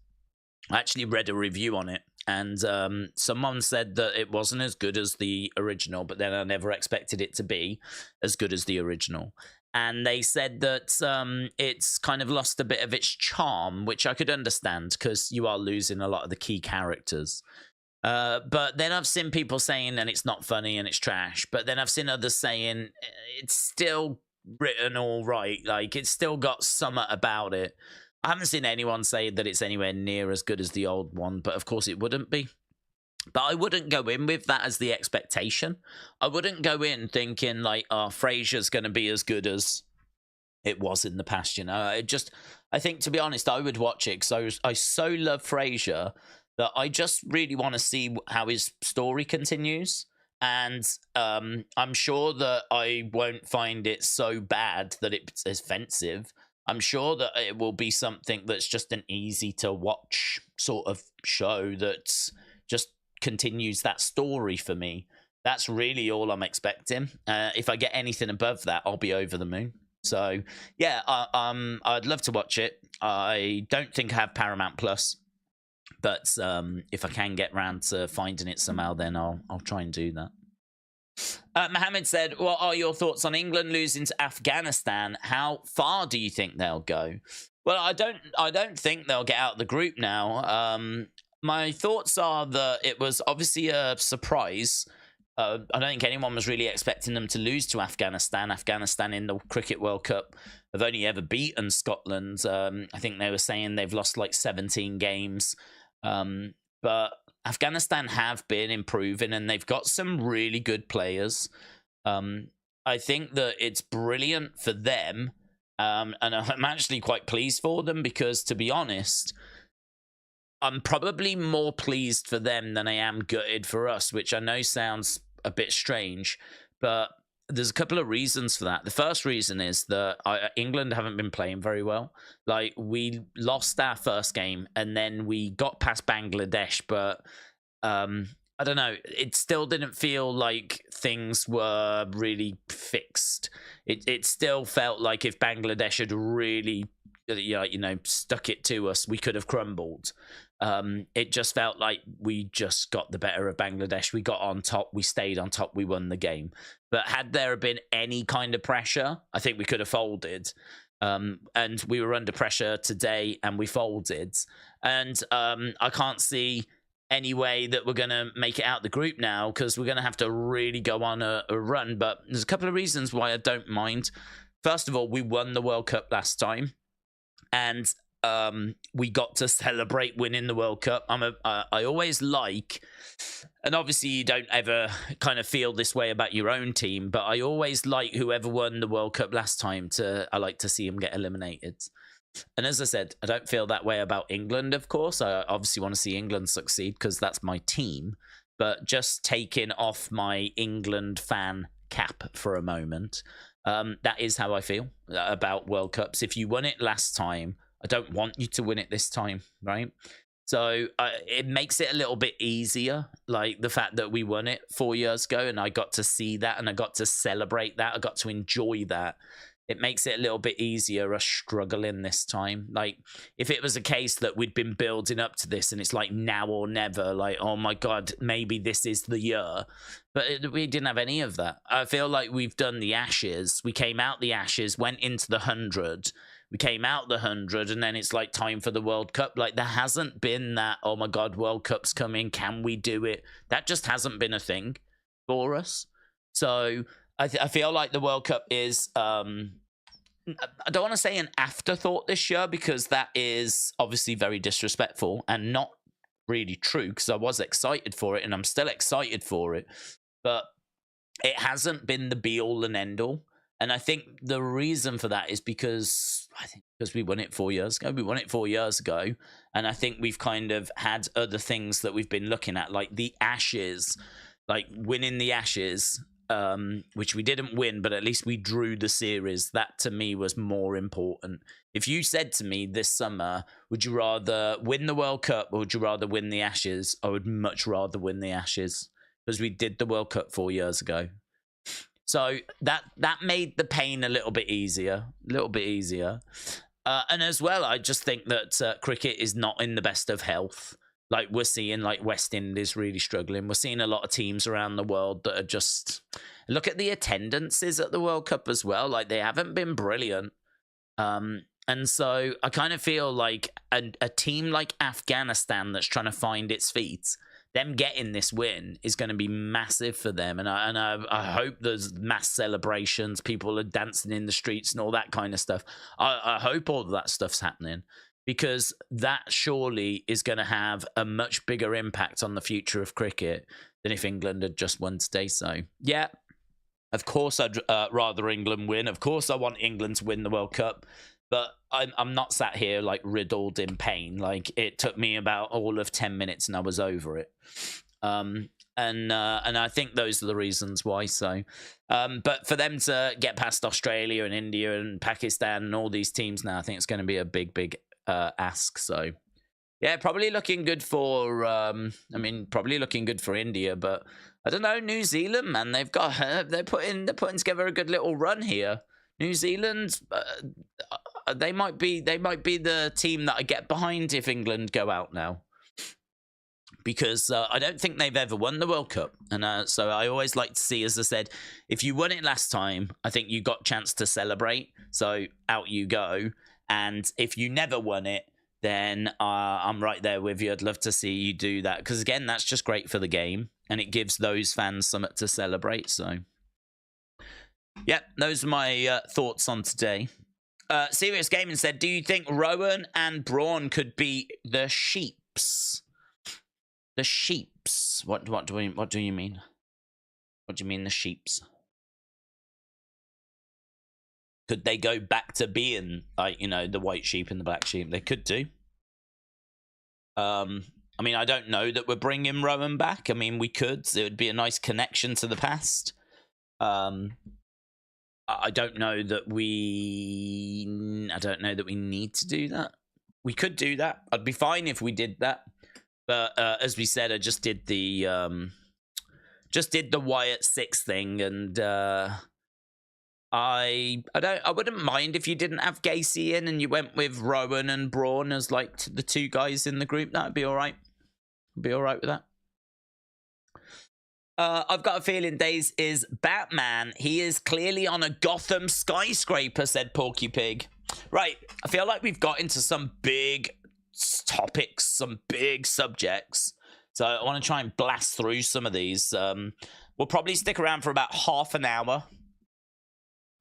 I actually read a review on it, and someone said that it wasn't as good as the original, but then I never expected it to be as good as the original. And they said that it's kind of lost a bit of its charm, which I could understand because you are losing a lot of the key characters. But then I've seen people saying that it's not funny and it's trash. But then I've seen others saying it's still written all right. Like, it's still got something about it. I haven't seen anyone say that it's anywhere near as good as the old one, but of course it wouldn't be. But I wouldn't go in with that as the expectation. I wouldn't go in thinking like, oh, Frasier's going to be as good as it was in the past, you know. I think, to be honest, I would watch it because I so love Frasier that I just really want to see how his story continues. And I'm sure that I won't find it so bad that it's offensive. I'm sure that it will be something that's just an easy to watch sort of show that just continues that story for me. That's really all I'm expecting. If I get anything above that, I'll be over the moon. So yeah, I'd love to watch it. I don't think I have Paramount Plus, but if I can get round to finding it somehow, then I'll try and do that. Mohammed said, what are your thoughts on England losing to Afghanistan? How far do you think they'll go? Well, I don't think they'll get out of the group now. My thoughts are that it was obviously a surprise. I don't think anyone was really expecting them to lose to Afghanistan. Afghanistan in the Cricket World Cup have only ever beaten Scotland. I think they were saying they've lost like 17 games. But Afghanistan have been improving, and they've got some really good players. I think that it's brilliant for them, and I'm actually quite pleased for them because, to be honest, I'm probably more pleased for them than I am gutted for us, which I know sounds a bit strange, but there's a couple of reasons for that. The first reason is that England haven't been playing very well. Like, we lost our first game and then we got past Bangladesh, but I don't know. It still didn't feel like things were really fixed. It still felt like if Bangladesh had really, stuck it to us, we could have crumbled. It just felt like we just got the better of Bangladesh. We got on top. We stayed on top. We won the game. But had there been any kind of pressure, I think we could have folded. And we were under pressure today and we folded. And I can't see any way that we're going to make it out the group now because we're going to have to really go on a run. But there's a couple of reasons why I don't mind. First of all, we won the World Cup last time. And we got to celebrate winning the World Cup. I always like, and obviously you don't ever kind of feel this way about your own team, but I always like whoever won the World Cup last time I like to see them get eliminated. And as I said, I don't feel that way about England, of course. I obviously want to see England succeed because that's my team. But just taking off my England fan cap for a moment, that is how I feel about World Cups. If you won it last time, I don't want you to win it this time, right? So it makes it a little bit easier, like the fact that we won it 4 years ago and I got to see that and I got to celebrate that. I got to enjoy that. It makes it a little bit easier us struggling this time. Like, if it was a case that we'd been building up to this and it's like now or never, like, oh my God, maybe this is the year. But we didn't have any of that. I feel like we've done the Ashes. We came out the Ashes, went into the 100. We came out the 100 and then it's like time for the World Cup. Like, there hasn't been that, oh my God, World Cup's coming. Can we do it? That just hasn't been a thing for us. So I feel like the World Cup is, I don't want to say an afterthought this year because that is obviously very disrespectful and not really true because I was excited for it and I'm still excited for it. But it hasn't been the be all and end all. And I think the reason for that is because we won it 4 years ago. We won it 4 years ago. And I think we've kind of had other things that we've been looking at, like the Ashes, like winning the Ashes, which we didn't win, but at least we drew the series. That to me was more important. If you said to me this summer, would you rather win the World Cup or would you rather win the Ashes? I would much rather win the Ashes because we did the World Cup 4 years ago. So that made the pain a little bit easier, And as well, I just think that cricket is not in the best of health. Like, we're seeing, like, West Indies really struggling. We're seeing a lot of teams around the world that are just... Look at the attendances at the World Cup as well. Like, they haven't been brilliant. And so I kind of feel like a team like Afghanistan that's trying to find its feet, them getting this win is going to be massive for them. And I hope there's mass celebrations, people are dancing in the streets and all that kind of stuff. I hope all of that stuff's happening, because that surely is going to have a much bigger impact on the future of cricket than if England had just won today. So, yeah, of course I'd rather England win. Of course I want England to win the World Cup. But I'm not sat here, like, riddled in pain. Like, it took me about all of 10 minutes and I was over it. And I think those are the reasons why. So, but for them to get past Australia and India and Pakistan and all these teams now, I think it's going to be a big ask. So, yeah, probably looking good for, probably looking good for India. But I don't know, New Zealand, man, they're putting together a good little run here. New Zealand, they might be the team that I get behind if England go out now, because I don't think they've ever won the World Cup, and so I always like to see, as I said, if you won it last time, I think you got a chance to celebrate, so out you go. And if you never won it, then I'm right there with you. I'd love to see you do that, because again, that's just great for the game, and it gives those fans something to celebrate. So, yep, those are my thoughts on today. Serious Gaming said, do you think Rowan and Braun could be the Sheeps? The Sheeps. What do you mean? What do you mean, the Sheeps? Could they go back to being, like, the white sheep and the black sheep? They could do. I mean, I don't know that we're bringing Rowan back. I mean, we could. It would be a nice connection to the past. I don't know that we need to do that. We could do that. I'd be fine if we did that. But as we said, I just did the Wyatt 6 thing, and I wouldn't mind if you didn't have Gacy in and you went with Rowan and Braun as, like, the two guys in the group. That'd be all right. I'd be all right with that. I've got a feeling Daze is Batman. He is clearly on a Gotham skyscraper, said Porky Pig. Right, I feel like we've got into some big topics, some big subjects. So I want to try and blast through some of these. We'll probably stick around for about half an hour.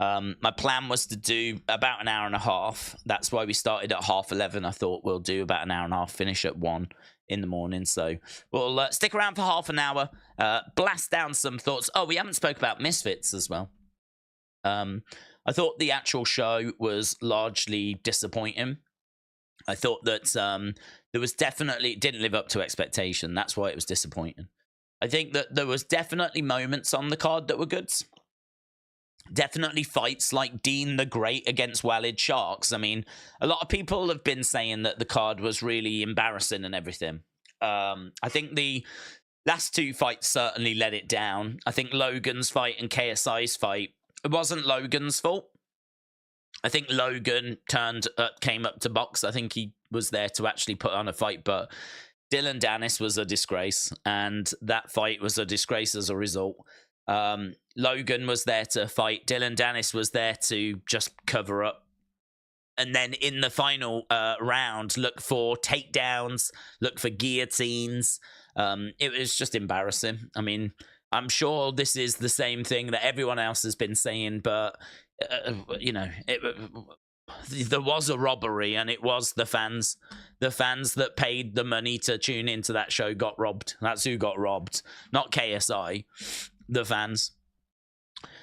My plan was to do about an hour and a half. That's why we started at 11:30. I thought we'll do about an hour and a half, finish at 1 in the morning. So we'll stick around for half an hour, blast down some thoughts. Oh, we haven't spoke about Misfits as well. I thought the actual show was largely disappointing. I thought that there was definitely, it didn't live up to expectation. That's why it was disappointing. I think that there was definitely moments on the card that were good. Definitely fights like Dean the Great against Wallid Sharks. I mean, a lot of people have been saying that the card was really embarrassing and everything. I think the last two fights certainly let it down. I think Logan's fight and KSI's fight, it wasn't Logan's fault. I think Logan came up to box. I think he was there to actually put on a fight, but Dillon Danis was a disgrace, and that fight was a disgrace as a result. Logan was there to fight. Dillon Danis was there to just cover up. And then in the final round, look for takedowns, look for guillotines. It was just embarrassing. I mean, I'm sure this is the same thing that everyone else has been saying, but, there was a robbery, and it was the fans. The fans that paid the money to tune into that show got robbed. That's who got robbed, not KSI. The fans.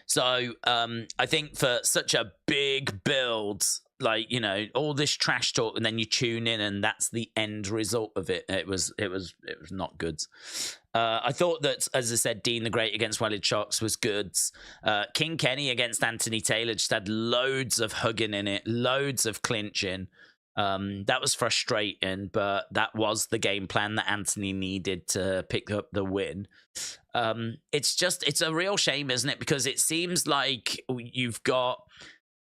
So I think for such a big build, like, all this trash talk, and then you tune in and that's the end result of it. It was not good. I thought that, as I said, Dean the Great against Wallid Sharks was good. King Kenny against Anthony Taylor just had loads of hugging in it, loads of clinching. That was frustrating, but that was the game plan that Anthony needed to pick up the win. It's a real shame, isn't it? Because it seems like you've got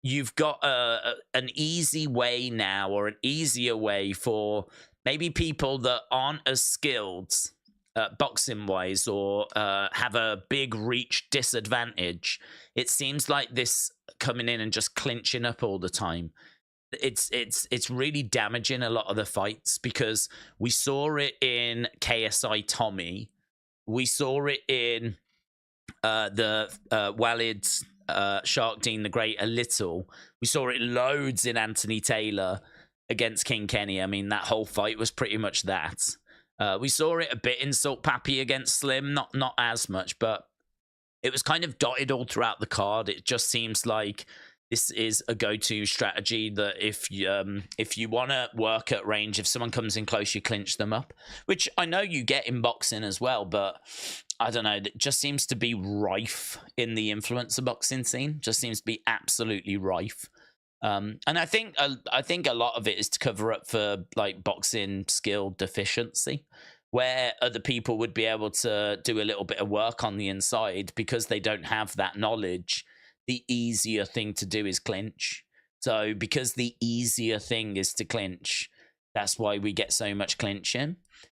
an easy way now, or an easier way for maybe people that aren't as skilled boxing wise or have a big reach disadvantage, it seems like this coming in and just clinching up all the time, it's really damaging a lot of the fights, because we saw it in KSI Tommy, we saw it in the Walid's Shark Dean the Great a little, we saw it loads in Anthony Taylor against King Kenny. I mean, that whole fight was pretty much that. We saw it a bit in Salt Pappy against Slim, not as much, but it was kind of dotted all throughout the card. It just seems like this is a go-to strategy that if you want to work at range, if someone comes in close, you clinch them up, which I know you get in boxing as well, but I don't know, it just seems to be rife in the influencer boxing scene. Just seems to be absolutely rife. And I think a lot of it is to cover up for like boxing skill deficiency, where other people would be able to do a little bit of work on the inside because they don't have that knowledge. The easier thing to do is clinch. So because the easier thing is to clinch, that's why we get so much clinching.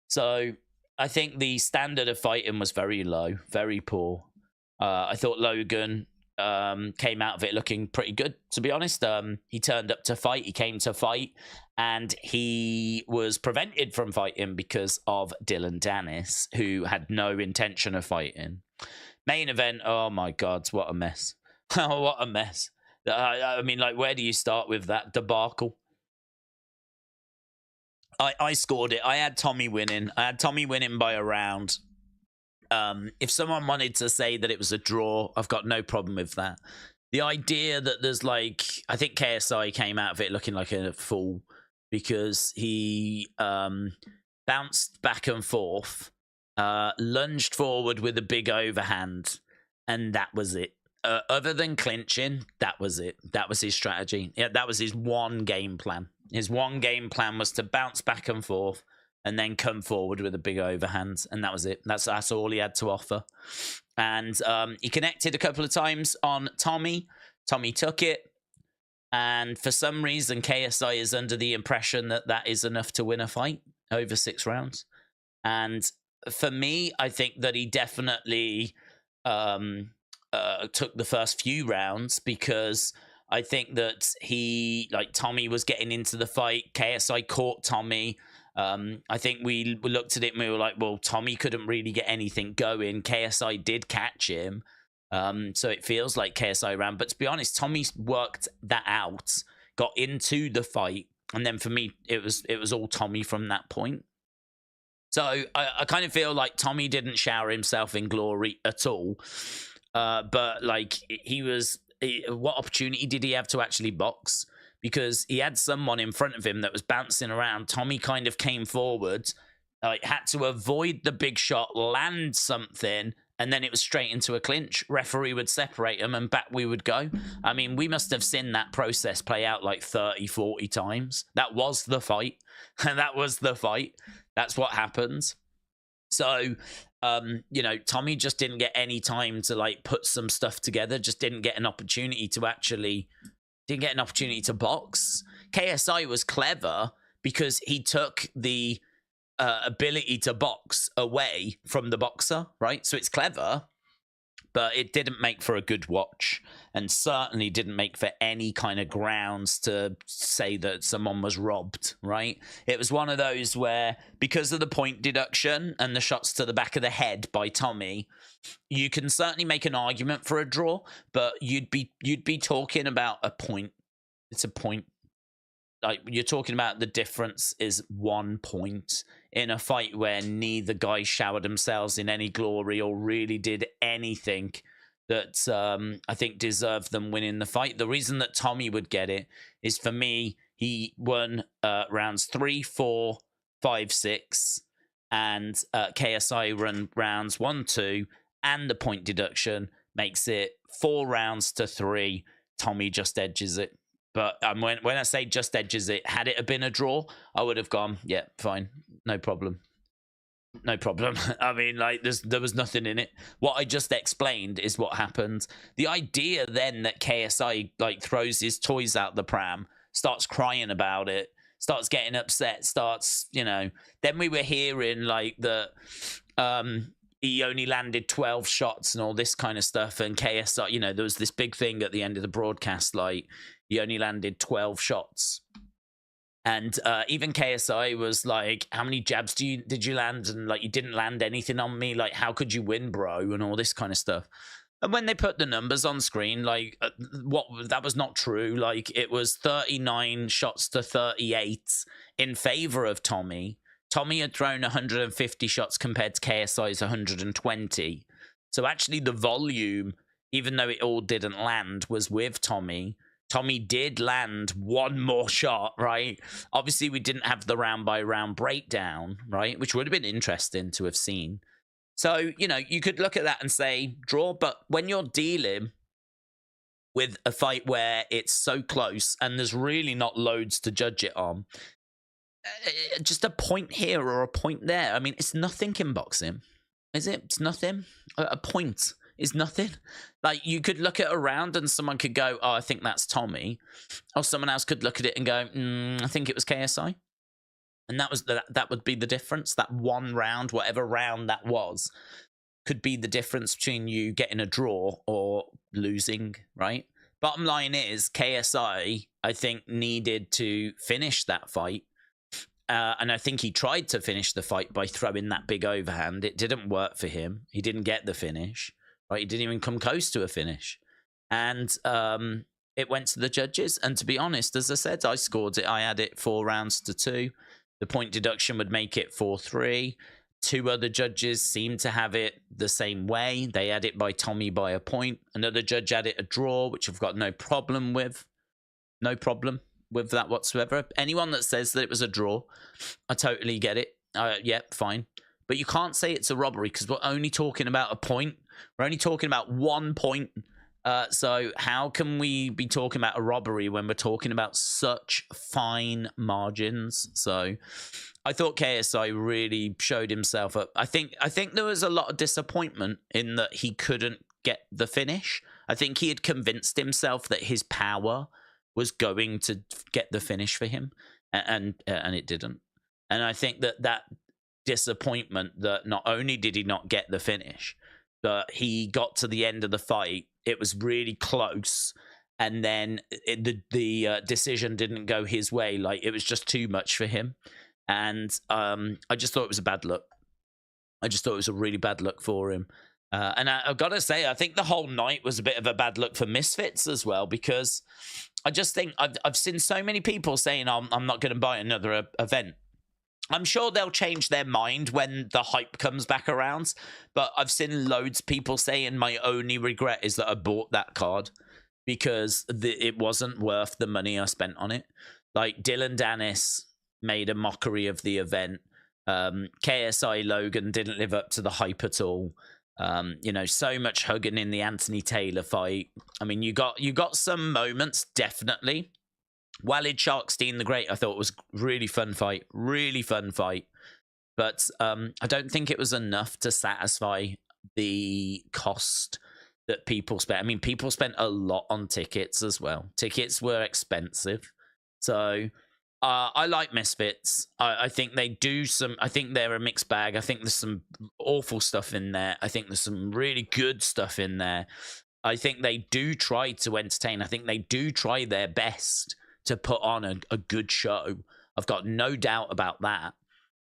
So I think the standard of fighting was very low, very poor. I thought Logan came out of it looking pretty good, to be honest. He turned up to fight, he came to fight, and he was prevented from fighting because of Dillon Danis, who had no intention of fighting. Main event, oh my God, what a mess. What a mess. I mean, like, where do you start with that debacle? I scored it. I had Tommy winning. I had Tommy winning by a round. If someone wanted to say that it was a draw, I've got no problem with that. The idea that there's like, I think KSI came out of it looking like a fool because he bounced back and forth, lunged forward with a big overhand, and that was it. Other than clinching, that was it. That was his strategy. Yeah, that was his one game plan. His one game plan was to bounce back and forth and then come forward with a big overhand, and that was it. That's all he had to offer. And he connected a couple of times on Tommy. Tommy took it, and for some reason, KSI is under the impression that that is enough to win a fight over 6 rounds. And for me, I think that he definitely took the first few rounds, because I think that Tommy was getting into the fight. KSI caught Tommy. I think we looked at it and we were like, well, Tommy couldn't really get anything going. KSI did catch him. So it feels like KSI ran. But to be honest, Tommy worked that out, got into the fight. And then for me, it was all Tommy from that point. So I kind of feel like Tommy didn't shower himself in glory at all. But like what opportunity did he have to actually box? Because he had someone in front of him that was bouncing around. Tommy kind of came forward, had to avoid the big shot, land something, and then it was straight into a clinch. Referee would separate him and back we would go. I mean, we must have seen that process play out like 30, 40 times. That was the fight. That was the fight. That's what happens. So, Tommy just didn't get any time to like put some stuff together, just didn't get an opportunity to box. KSI was clever because he took the ability to box away from the boxer, right? So it's clever, but it didn't make for a good watch, and certainly didn't make for any kind of grounds to say that someone was robbed, right? It was one of those where, because of the point deduction and the shots to the back of the head by Tommy, you can certainly make an argument for a draw, but you'd be talking about a point. It's a point. Like, you're talking about the difference is 1 point in a fight where neither guy showered themselves in any glory or really did anything that I think deserved them winning the fight. The reason that Tommy would get it is, for me, he won rounds 3, 4, 5, 6, and KSI run rounds 1, 2, and the point deduction makes it 4 rounds to 3. Tommy just edges it. But when I say just edges it, had it been a draw, I would have gone, yeah, fine, no problem. No problem. I mean, like, there was nothing in it. What I just explained is what happened. The idea then that KSI like throws his toys out the pram, starts crying about it, starts getting upset, starts, you know, then we were hearing like that he only landed 12 shots and all this kind of stuff. And KSI, you know, there was this big thing at the end of the broadcast, like he only landed 12 shots. And even KSI was like, how many jabs did you land? And like, you didn't land anything on me. Like, how could you win, bro? And all this kind of stuff. And when they put the numbers on screen, like, that was not true. Like, it was 39 shots to 38 in favor of Tommy. Tommy had thrown 150 shots compared to KSI's 120. So actually the volume, even though it all didn't land, was with Tommy. Tommy did land one more shot, right? Obviously, we didn't have the round-by-round breakdown, right? Which would have been interesting to have seen. So, you know, you could look at that and say, draw. But when you're dealing with a fight where it's so close and there's really not loads to judge it on, just a point here or a point there. I mean, it's nothing in boxing, is it? It's nothing. A point is nothing. Like, you could look at a round and someone could go, oh, I think that's Tommy. Or someone else could look at it and go, I think it was KSI. And that would be the difference. That one round, whatever round that was, could be the difference between you getting a draw or losing, right? Bottom line is, KSI, I think, needed to finish that fight. And I think he tried to finish the fight by throwing that big overhand. It didn't work for him. He didn't get the finish. Right? He didn't even come close to a finish. And it went to the judges. And to be honest, as I said, I scored it. I had it 4 rounds to 2. The point deduction would make it 4-3. 2 other judges seemed to have it the same way. They had it by Tommy by a point. Another judge had it a draw, which I've got no problem with. No problem with that whatsoever. Anyone that says that it was a draw, I totally get it. Yep, fine. But you can't say it's a robbery because we're only talking about a point. We're only talking about 1 point. So how can we be talking about a robbery when we're talking about such fine margins? So I thought KSI really showed himself up. I think there was a lot of disappointment in that he couldn't get the finish. I think he had convinced himself that his power was going to get the finish for him, and it didn't. And I think that disappointment that not only did he not get the finish, but he got to the end of the fight, it was really close, and then the decision didn't go his way. Like, it was just too much for him, and I just thought it was a bad look. I just thought it was a really bad look for him. And I've got to say, I think the whole night was a bit of a bad look for Misfits as well, because I just think I've seen so many people saying, I'm not going to buy another event. I'm sure they'll change their mind when the hype comes back around, but I've seen loads of people saying my only regret is that I bought that card because it wasn't worth the money I spent on it. Like, Dillon Danis made a mockery of the event. KSI Logan didn't live up to the hype at all. You know, so much hugging in the Anthony Taylor fight. I mean, you got some moments, definitely. Walid Sharkstein the Great, I thought was really fun fight. But I don't think it was enough to satisfy the cost that people spent. I mean, people spent a lot on tickets as well. Tickets were expensive. So I like Misfits. I think they do some. I think they're a mixed bag. I think there's some awful stuff in there. I think there's some really good stuff in there. I think they do try to entertain. I think they do try their best to put on a good show. I've got no doubt about that.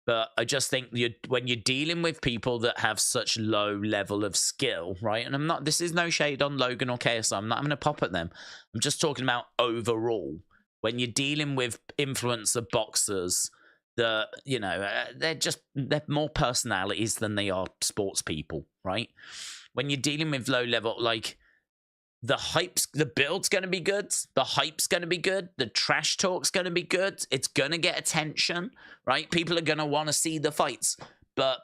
But I just think when you're dealing with people that have such low level of skill, right? And this is no shade on Logan or KSI. I'm not having a pop at them. I'm just talking about overall. When you're dealing with influencer boxers that, you know, they're more personalities than they are sports people, right? When you're dealing with low level, like, the build's going to be good. The hype's going to be good. The trash talk's going to be good. It's going to get attention, right? People are going to want to see the fights. But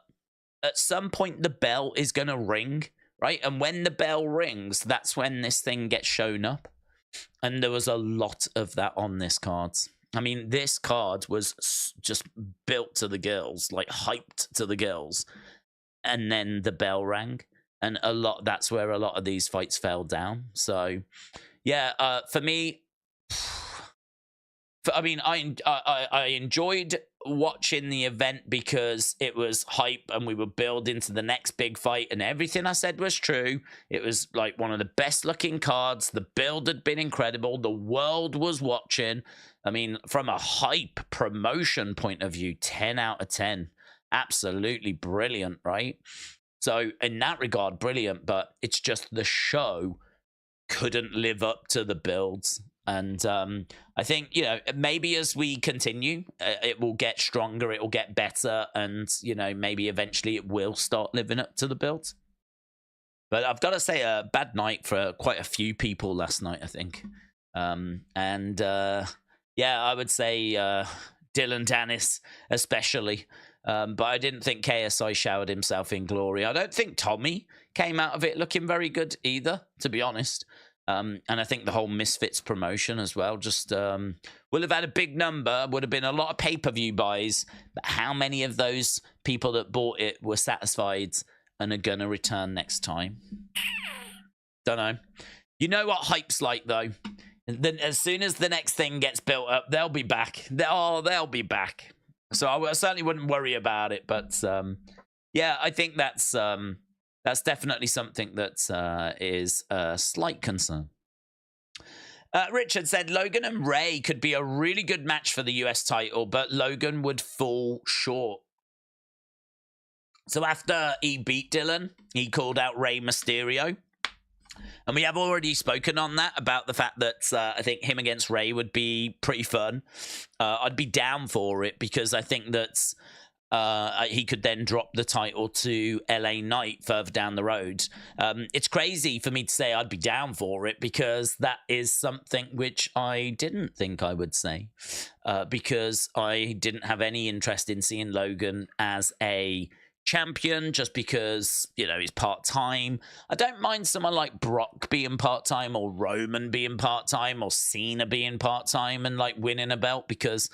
at some point, the bell is going to ring, right? And when the bell rings, that's when this thing gets shown up. And there was a lot of that on this card. I mean, this card was just built to the gills, like hyped to the gills. And then the bell rang. And that's where a lot of these fights fell down. So, yeah, for me, I mean, I enjoyed watching the event because it was hype and we were building to the next big fight, and everything I said was true. It was like one of the best looking cards. The build had been incredible. The world was watching. I mean, from a hype promotion point of view, 10 out of 10. Absolutely brilliant, right? So in that regard, brilliant, but it's just the show couldn't live up to the builds. And I think, you know, maybe as we continue, it will get stronger, it will get better, and, you know, maybe eventually it will start living up to the builds. But I've got to say, a bad night for quite a few people last night, I think. Yeah, I would say Dillon Danis especially. But I didn't think KSI showered himself in glory. I don't think Tommy came out of it looking very good either, to be honest. And I think the whole Misfits promotion as well just will have had a big number, would have been a lot of pay-per-view buys, but how many of those people that bought it were satisfied and are going to return next time? Don't know. You know what hype's like, though? Then as soon as the next thing gets built up, they'll be back. They'll be back. So I certainly wouldn't worry about it, but yeah, I think that's definitely something that is a slight concern. Richard said Logan and Rey could be a really good match for the US title, but Logan would fall short. So after he beat Dillon, he called out Rey Mysterio. And we have already spoken on that, about the fact that I think him against Rey would be pretty fun. I'd be down for it because I think that he could then drop the title to LA Knight further down the road. It's crazy for me to say I'd be down for it because that is something which I didn't think I would say. Because I didn't have any interest in seeing Logan as a champion just because, you know, he's part-time. I don't mind someone like Brock being part-time or Roman being part-time or Cena being part-time and like winning a belt because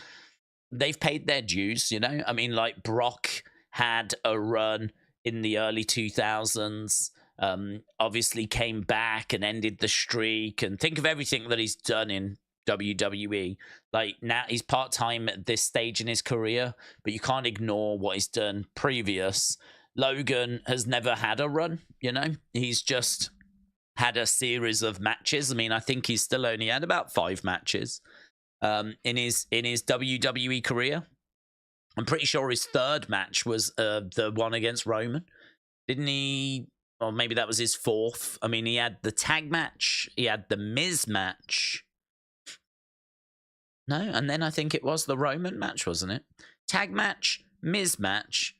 they've paid their dues, you know? I mean, like Brock had a run in the early 2000s, obviously came back and ended the streak, and think of everything that he's done in WWE. Like now he's part-time at this stage in his career, but you can't ignore what he's done previous. Logan has never had a run, you know? He's just had a series of matches. I mean, I think he's still only had about 5 matches in his WWE career. I'm pretty sure his 3rd match was the one against Roman. Didn't he? Or maybe that was his 4th. I mean, he had the tag match, he had the Miz match. No, and then I think it was the Roman match, wasn't it? Tag match, Miz match,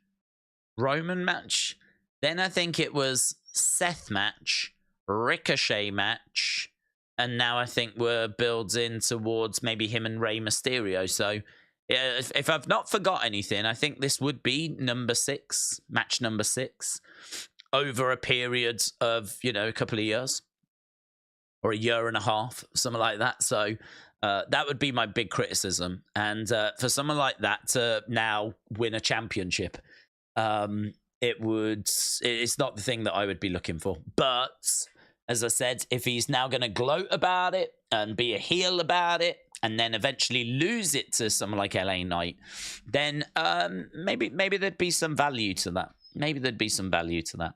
Roman match. Then I think it was Seth match, Ricochet match, and now I think we're building towards maybe him and Rey Mysterio. So if I've not forgot anything, I think this would be number 6, match number 6, over a period of, you know, a couple of years or a year and a half, something like that. So that would be my big criticism. And for someone like that to now win a championship, it's not the thing that I would be looking for. But as I said, if he's now going to gloat about it and be a heel about it, and then eventually lose it to someone like LA Knight, then maybe there'd be some value to that. Maybe there'd be some value to that.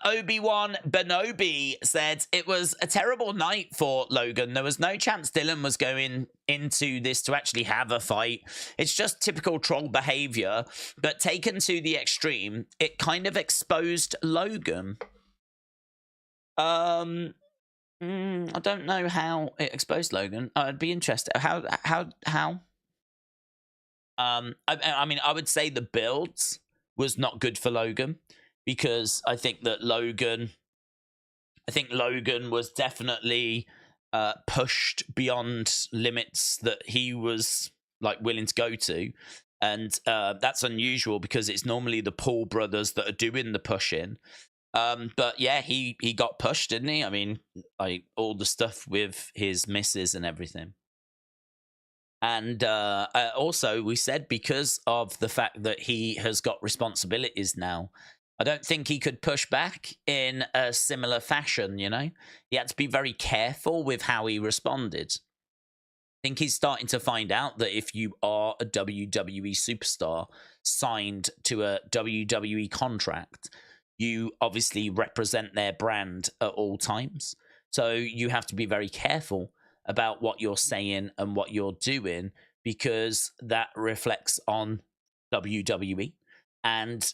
Obi-Wan Benobi said it was a terrible night for Logan. There was no chance Dillon was going into this to actually have a fight. It's just typical troll behavior, but taken to the extreme, it kind of exposed Logan. I don't know how it exposed Logan. I'd be interested. How? I mean, I would say the builds was not good for Logan. Because I think Logan was definitely pushed beyond limits that he was like willing to go to, and that's unusual because it's normally the Paul brothers that are doing the pushing. But yeah, he got pushed, didn't he? I mean, like all the stuff with his misses and everything. And also, we said because of the fact that he has got responsibilities now, I don't think he could push back in a similar fashion, you know? He had to be very careful with how he responded. think he's starting to find out that if you are a WWE superstar signed to a WWE contract, you obviously represent their brand at all times. So you have to be very careful about what you're saying and what you're doing, because that reflects on WWE. And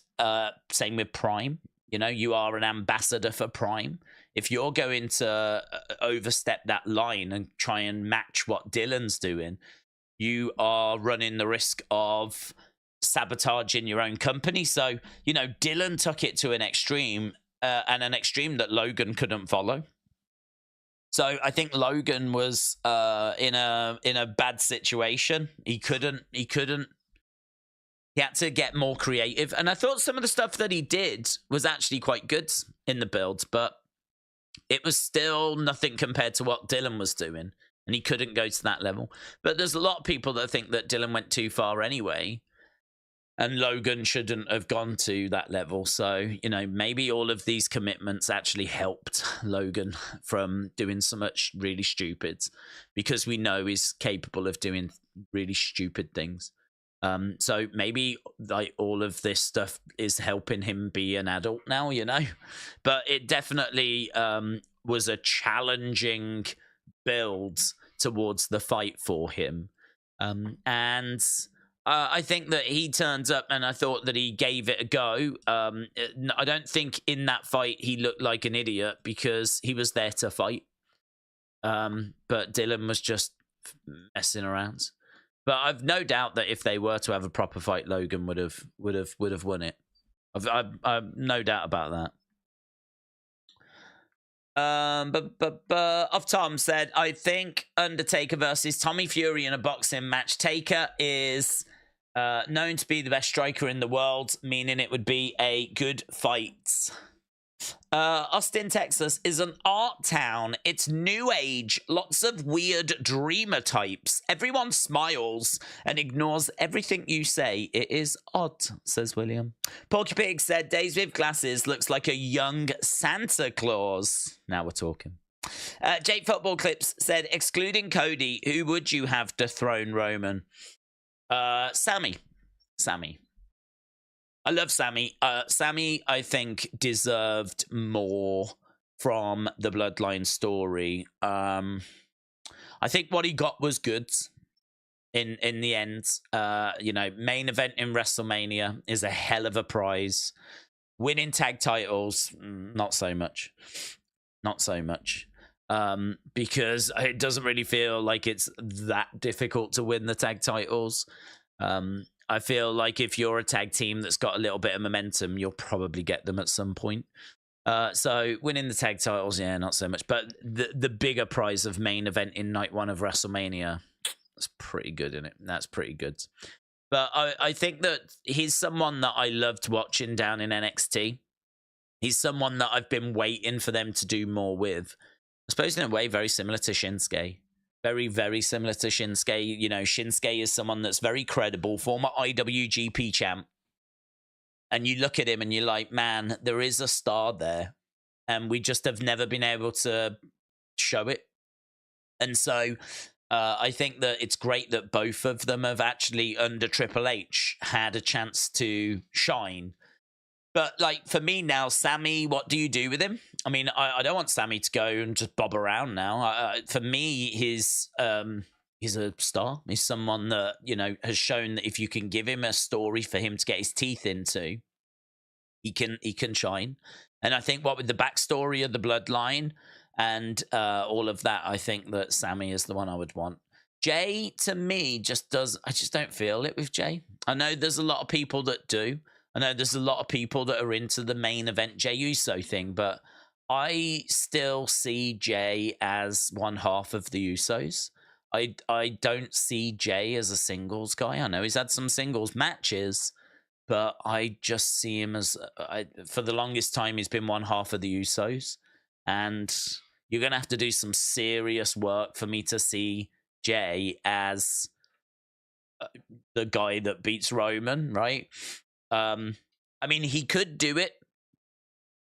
same with Prime. You know, you are an ambassador for Prime. If you're going to overstep that line and try and match what Dillon's doing, you are running the risk of sabotaging your own company. So, you know, Dillon took it to an extreme, and an extreme that Logan couldn't follow. So I think Logan was in a bad situation. He had to get more creative. And I thought some of the stuff that he did was actually quite good in the build, but it was still nothing compared to what Dillon was doing. And he couldn't go to that level. But there's a lot of people that think that Dillon went too far anyway, and Logan shouldn't have gone to that level. So, you know, maybe all of these commitments actually helped Logan from doing so much really stupid, because we know he's capable of doing really stupid things. So maybe like all of this stuff is helping him be an adult now, you know. But it definitely was a challenging build towards the fight for him. And I think that he turns up, and I thought that he gave it a go. I don't think in that fight he looked like an idiot, because he was there to fight. But Dillon was just messing around. But I've no doubt that if they were to have a proper fight, Logan would have won it. I've no doubt about that. Off Tom said, I think Undertaker versus Tommy Fury in a boxing match. Taker is known to be the best striker in the world, meaning it would be a good fight. Austin, Texas is an art town. It's new age, lots of weird dreamer types. Everyone smiles and ignores everything you say. It is odd, says William. Porky Pig said, Daze with glasses looks like a young Santa Claus. Now we're talking. Jake Football Clips said, excluding Cody, who would you have dethrone Roman? Sammy. I love Sammy. Sammy, I think, deserved more from the Bloodline story. I think what he got was good in the end. You know, main event in WrestleMania is a hell of a prize. Winning tag titles, not so much. Because it doesn't really feel like it's that difficult to win the tag titles. I feel like if you're a tag team that's got a little bit of momentum, you'll probably get them at some point. So winning the tag titles, yeah, not so much. But the bigger prize of main event in night one of WrestleMania, that's pretty good, isn't it? That's pretty good. But I think that he's someone that I loved watching down in NXT. He's someone that I've been waiting for them to do more with. I suppose in a way very similar to Shinsuke. Very, very similar to Shinsuke. You know, Shinsuke is someone that's very credible, former IWGP champ. And you look at him and you're like, man, there is a star there. And we just have never been able to show it. And so I think that it's great that both of them have actually, under Triple H, had a chance to shine. But, like, for me now, Sammy, what do you do with him? I mean, I don't want Sammy to go and just bob around now. For me, he's a star. He's someone that, you know, has shown that if you can give him a story for him to get his teeth into, he can shine. And I think what with the backstory of the Bloodline and all of that, I think that Sammy is the one I would want. Jay, to me, I just don't feel it with Jay. I know there's a lot of people that do. I know there's a lot of people that are into the main event Jey Uso thing, but I still see Jay as one half of the Usos. I don't see Jay as a singles guy. I know he's had some singles matches, but I just see him as, for the longest time, he's been one half of the Usos. And you're going to have to do some serious work for me to see Jay as the guy that beats Roman, right? I mean, he could do it,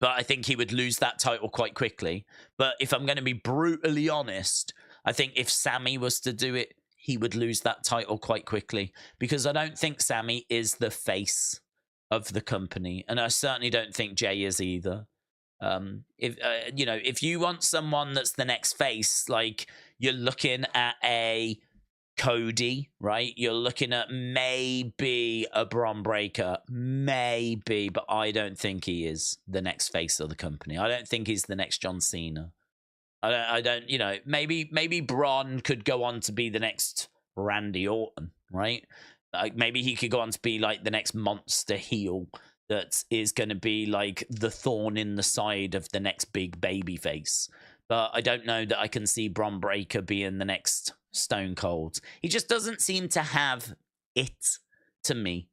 but I think he would lose that title quite quickly. But if I'm going to be brutally honest, I think if Sammy was to do it, he would lose that title quite quickly, because I don't think Sammy is the face of the company, and I certainly don't think Jay is either. If you want someone that's the next face, like, you're looking at a Cody, right? You're looking at maybe a Bron Breakker, maybe, but I don't think he is the next face of the company. I don't think he's the next John Cena. I don't, maybe Bron could go on to be the next Randy Orton, right? Like, maybe he could go on to be like the next monster heel that is going to be like the thorn in the side of the next big baby face. But I don't know that I can see Bron Breakker being the next Stone Cold. He just doesn't seem to have it to me.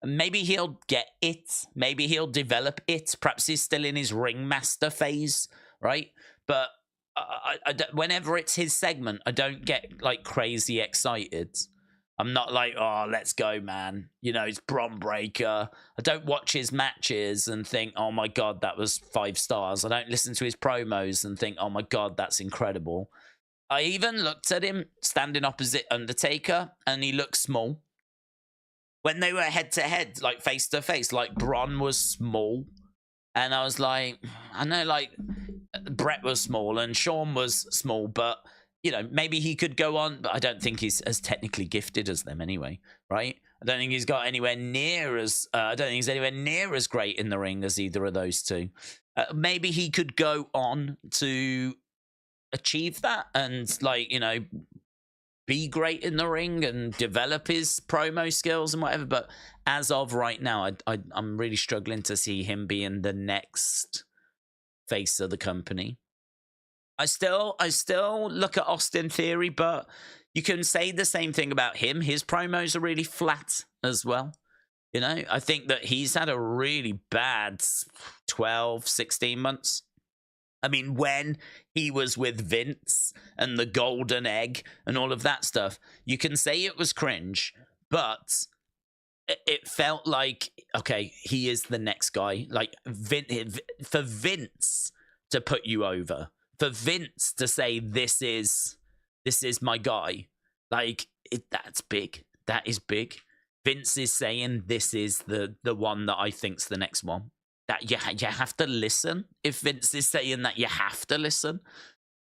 Maybe he'll get it. Maybe he'll develop it. Perhaps he's still in his ringmaster phase, right? But whenever it's his segment, I don't get like crazy excited. I'm not like, oh, let's go, man. It's Bron Breakker. I don't watch his matches and think, oh my God, that was 5 stars. I don't listen to his promos and think, oh my God, that's incredible. I even looked at him standing opposite Undertaker, and he looked small. When they were head to head, like face to face, like Bron was small. And I was like, I know, like, Brett was small and Shawn was small, but maybe he could go on, but I don't think he's as technically gifted as them anyway, right? I don't think he's got anywhere near as, I don't think he's anywhere near as great in the ring as either of those two. Maybe he could go on to achieve that and, like, be great in the ring and develop his promo skills and whatever. But as of right now, I'm really struggling to see him being the next face of the company. I still look at Austin Theory, but you can say the same thing about him. His promos are really flat as well. I think that he's had a really bad 12, 16 months. I mean, when he was with Vince and the golden egg and all of that stuff, you can say it was cringe, but it felt like, okay, he is the next guy. Like, for Vince to put you over, for Vince to say, this is my guy, like, that's big. That is big. Vince is saying, this is the one that I think's the next one. That you have to listen. If Vince is saying that, you have to listen.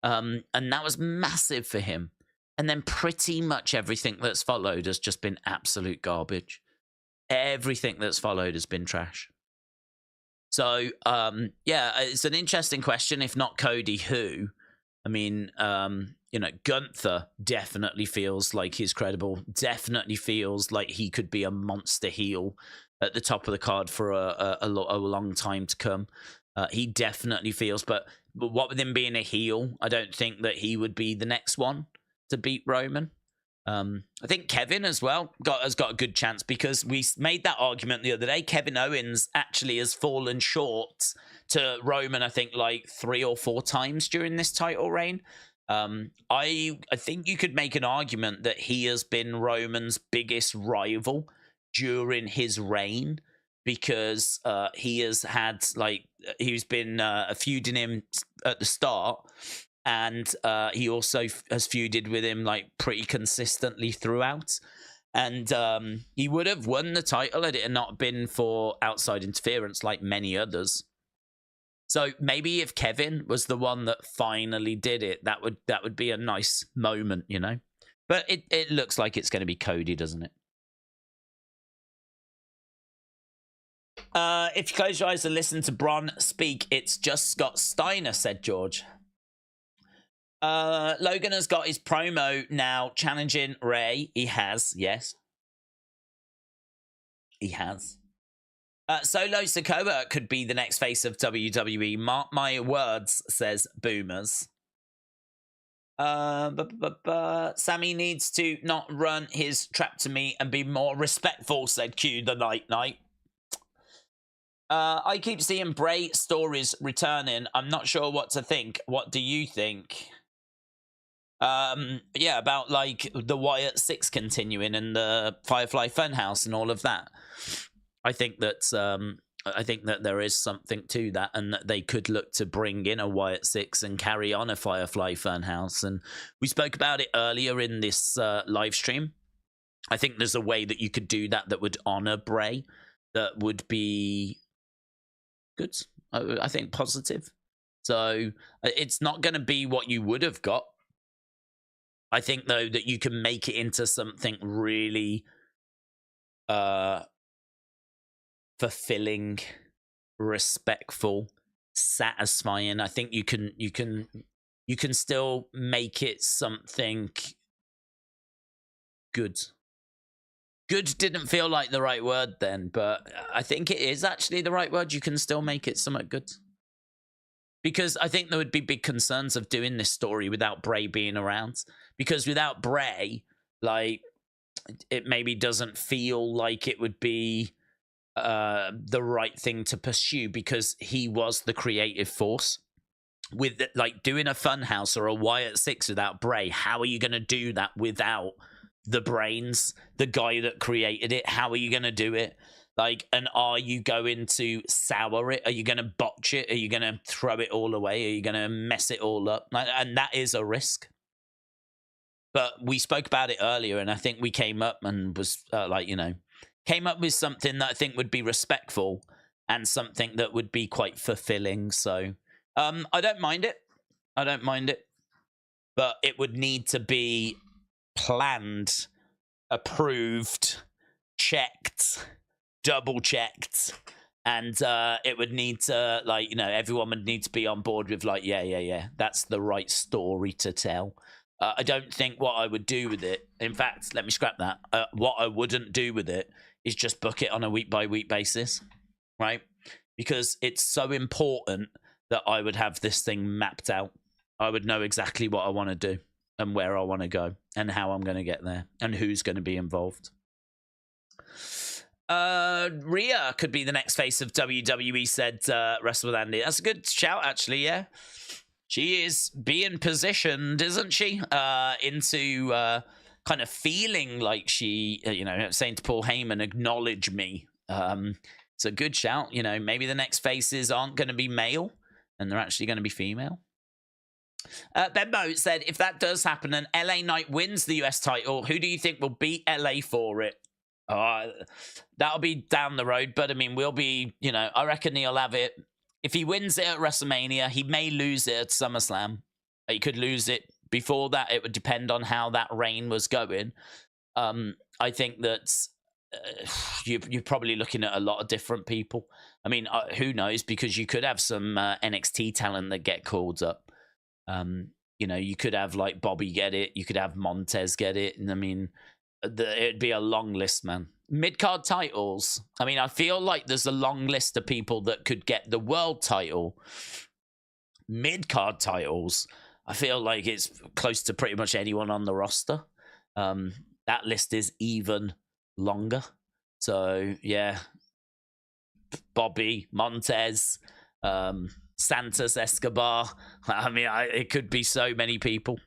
And that was massive for him. And then pretty much everything that's followed has just been absolute garbage. Everything that's followed has been trash. So, it's an interesting question. If not Cody, who? I mean, Gunther definitely feels like he's credible. Definitely feels like he could be a monster heel at the top of the card for a long time to come. He definitely feels, but what with him being a heel, I don't think that he would be the next one to beat Roman. I think Kevin as well has got a good chance, because we made that argument the other day. Kevin Owens actually has fallen short to Roman, I think, like 3 or 4 times during this title reign. I think you could make an argument that he has been Roman's biggest rival during his reign, because he has had, like, he's been feuding him at the start, and he also has feuded with him, like, pretty consistently throughout. And he would have won the title had it not been for outside interference, like many others. So maybe if Kevin was the one that finally did it, that would be a nice moment, But it looks like it's going to be Cody, doesn't it? If you close your eyes and listen to Bron speak, it's just Scott Steiner, said George. Logan has got his promo now challenging Rey. He has, yes. He has. Solo Sikoa could be the next face of WWE. Mark my words, says Boomers. Sammy needs to not run his trap to me and be more respectful, said Q the Night Knight. I keep seeing Bray stories returning. I'm not sure what to think. What do you think? About like the Wyatt 6 continuing and the Firefly Funhouse and all of that. I think that I think that there is something to that, and that they could look to bring in a Wyatt 6 and carry on a Firefly Funhouse. And we spoke about it earlier in this live stream. I think there's a way that you could do that would honor Bray, that would be good. I think positive. So it's not going to be what you would have got. I think, though, that you can make it into something really fulfilling, respectful, satisfying. I think you can still make it something good. Good didn't feel like the right word then, but I think it is actually the right word. You can still make it somewhat good. Because I think there would be big concerns of doing this story without Bray being around. Because without Bray, like, it maybe doesn't feel like it would be the right thing to pursue, because he was the creative force. With, like, doing a Funhouse or a Wyatt 6 without Bray, how are you going to do that without the brains, the guy that created it? How are you going to do it? Like, and are you going to sour it? Are you going to botch it? Are you going to throw it all away? Are you going to mess it all up? Like, and that is a risk. But we spoke about it earlier, and I think we came up and was came up with something that I think would be respectful and something that would be quite fulfilling. So I don't mind it. I don't mind it. But it would need to be planned, approved, checked, double checked, and it would need to, like, everyone would need to be on board with, like, yeah, that's the right story to tell. I don't think what I would do with it, in fact, let me scrap that. What I wouldn't do with it is just book it on a week-by-week basis, right? Because it's so important that I would have this thing mapped out. I would know exactly what I want to do and where I want to go and how I'm going to get there and who's going to be involved. Rhea could be the next face of WWE, said Wrestle with Andy. That's a good shout, actually, yeah. She is being positioned, isn't she, into kind of feeling like she, saying to Paul Heyman, acknowledge me. It's a good shout. Maybe the next faces aren't going to be male and they're actually going to be female. Benbo said, if that does happen and LA Knight wins the US title, who do you think will beat LA for it? That'll be down the road, but I mean, we'll be, I reckon he'll have it. If he wins it at WrestleMania, he may lose it at SummerSlam. He could lose it before that. It would depend on how that reign was going. I think that you're probably looking at a lot of different people. I mean, who knows? Because you could have some NXT talent that get called up. You could have, like, Bobby get it. You could have Montez get it. And I mean, it'd be a long list, man. Mid-card titles. I mean, I feel like there's a long list of people that could get the world title. Mid-card titles, I feel like it's close to pretty much anyone on the roster. That list is even longer. So, yeah. Bobby, Montez, Santos Escobar. I mean, it could be so many people.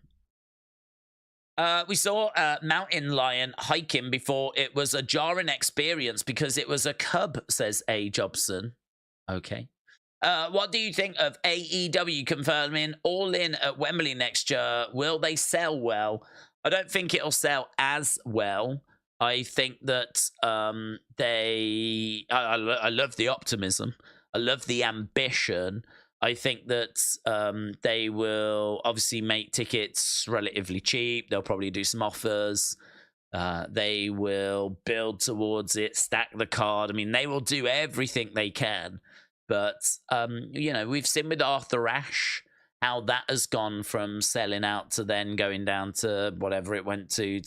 We saw Mountain Lion hiking before it was a jarring experience because it was a cub, says A. Jobson. Okay. What do you think of AEW confirming All In at Wembley next year? Will they sell well? I don't think it'll sell as well. I think that I love the optimism. I love the ambition. I think that they will obviously make tickets relatively cheap. They'll probably do some offers. They will build towards it, stack the card. I mean, they will do everything they can. But, we've seen with Arthur Ashe how that has gone from selling out to then going down to whatever it went to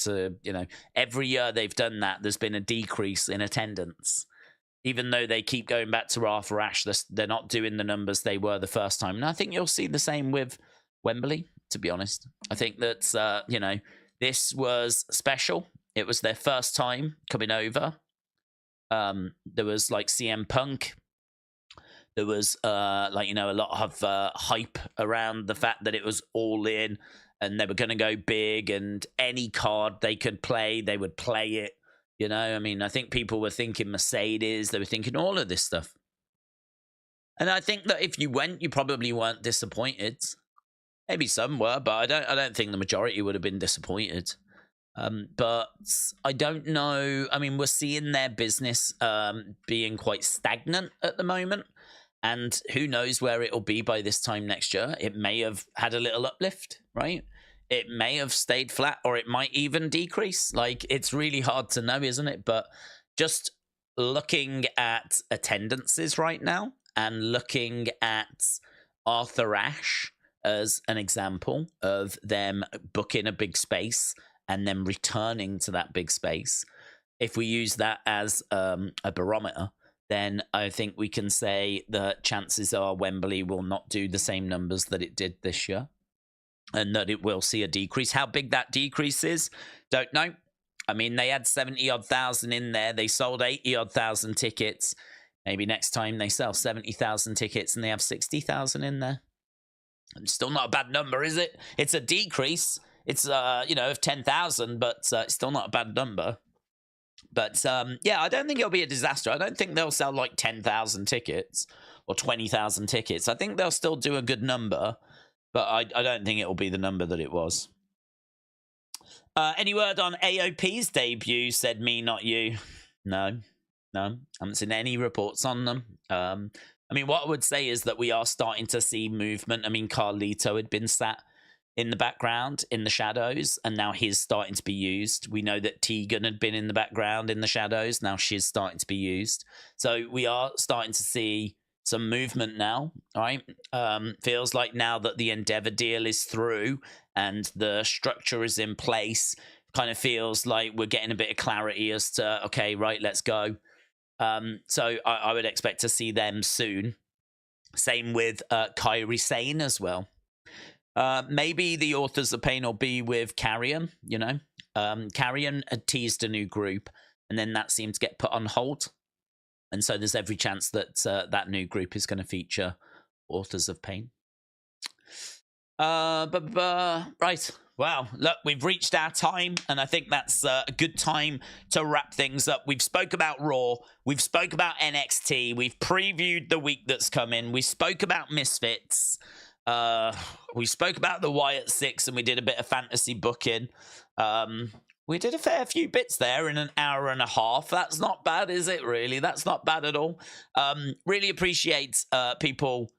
every year they've done that, there's been a decrease in attendance. Even though they keep going back to Arthur Ashe, they're not doing the numbers they were the first time. And I think you'll see the same with Wembley, to be honest. I think that, this was special. It was their first time coming over. There was, like, CM Punk. There was, a lot of hype around the fact that it was All In and they were going to go big, and any card they could play, they would play it. I mean, I think people were thinking Mercedes. They were thinking all of this stuff. And I think that if you went, you probably weren't disappointed. Maybe some were, but I don't think the majority would have been disappointed. But I don't know. I mean, we're seeing their business being quite stagnant at the moment. And who knows where it'll be by this time next year. It may have had a little uplift, right? It may have stayed flat, or it might even decrease. Like, it's really hard to know, isn't it? But just looking at attendances right now and looking at Arthur Ashe as an example of them booking a big space and then returning to that big space, if we use that as a barometer, then I think we can say that chances are Wembley will not do the same numbers that it did this year, and that it will see a decrease. How big that decrease is, don't know. I mean, they had 70-odd thousand in there. They sold 80-odd thousand tickets. Maybe next time they sell 70,000 tickets and they have 60,000 in there. Still not a bad number, is it? It's a decrease. It's, of 10,000, but it's still not a bad number. But, yeah, I don't think it'll be a disaster. I don't think they'll sell like 10,000 tickets or 20,000 tickets. I think they'll still do a good number, but I don't think it'll be the number that it was. Any word on AOP's debut? Said me, not you. No. I haven't seen any reports on them. I mean, what I would say is that we are starting to see movement. I mean, Carlito had been sat in the background, in the shadows, and now he's starting to be used. We know that Tegan had been in the background, in the shadows. Now she's starting to be used. So we are starting to see some movement now, right? Feels like now that the Endeavor deal is through and the structure is in place, kind of feels like we're getting a bit of clarity as to, okay, right, let's go. So I would expect to see them soon. Same with Kairi Sane as well. Maybe the Authors of Pain will be with Carrion, Carrion had teased a new group, and then that seemed to get put on hold. And so there's every chance that that new group is going to feature Authors of Pain. Right. Wow. Look, we've reached our time, and I think that's a good time to wrap things up. We've spoke about Raw. We've spoke about NXT. We've previewed the week that's coming. We spoke about Misfits. We spoke about the Wyatt Six, and we did a bit of fantasy booking. We did a fair few bits there in an hour and a half. That's not bad, is it, really? That's not bad at all. Really appreciate people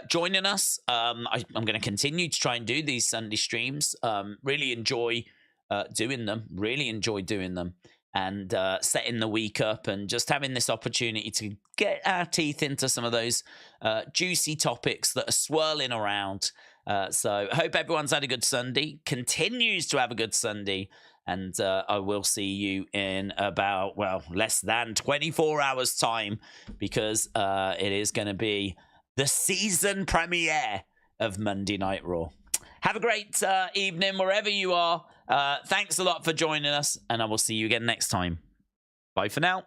joining us. I'm going to continue to try and do these Sunday streams. Really enjoy doing them. Really enjoy doing them. And setting the week up and just having this opportunity to get our teeth into some of those juicy topics that are swirling around. So I hope everyone's had a good Sunday, continues to have a good Sunday, and I will see you in about, less than 24 hours time, because it is going to be the season premiere of Monday Night Raw. Have a great evening wherever you are. Thanks a lot for joining us, and I will see you again next time. Bye for now.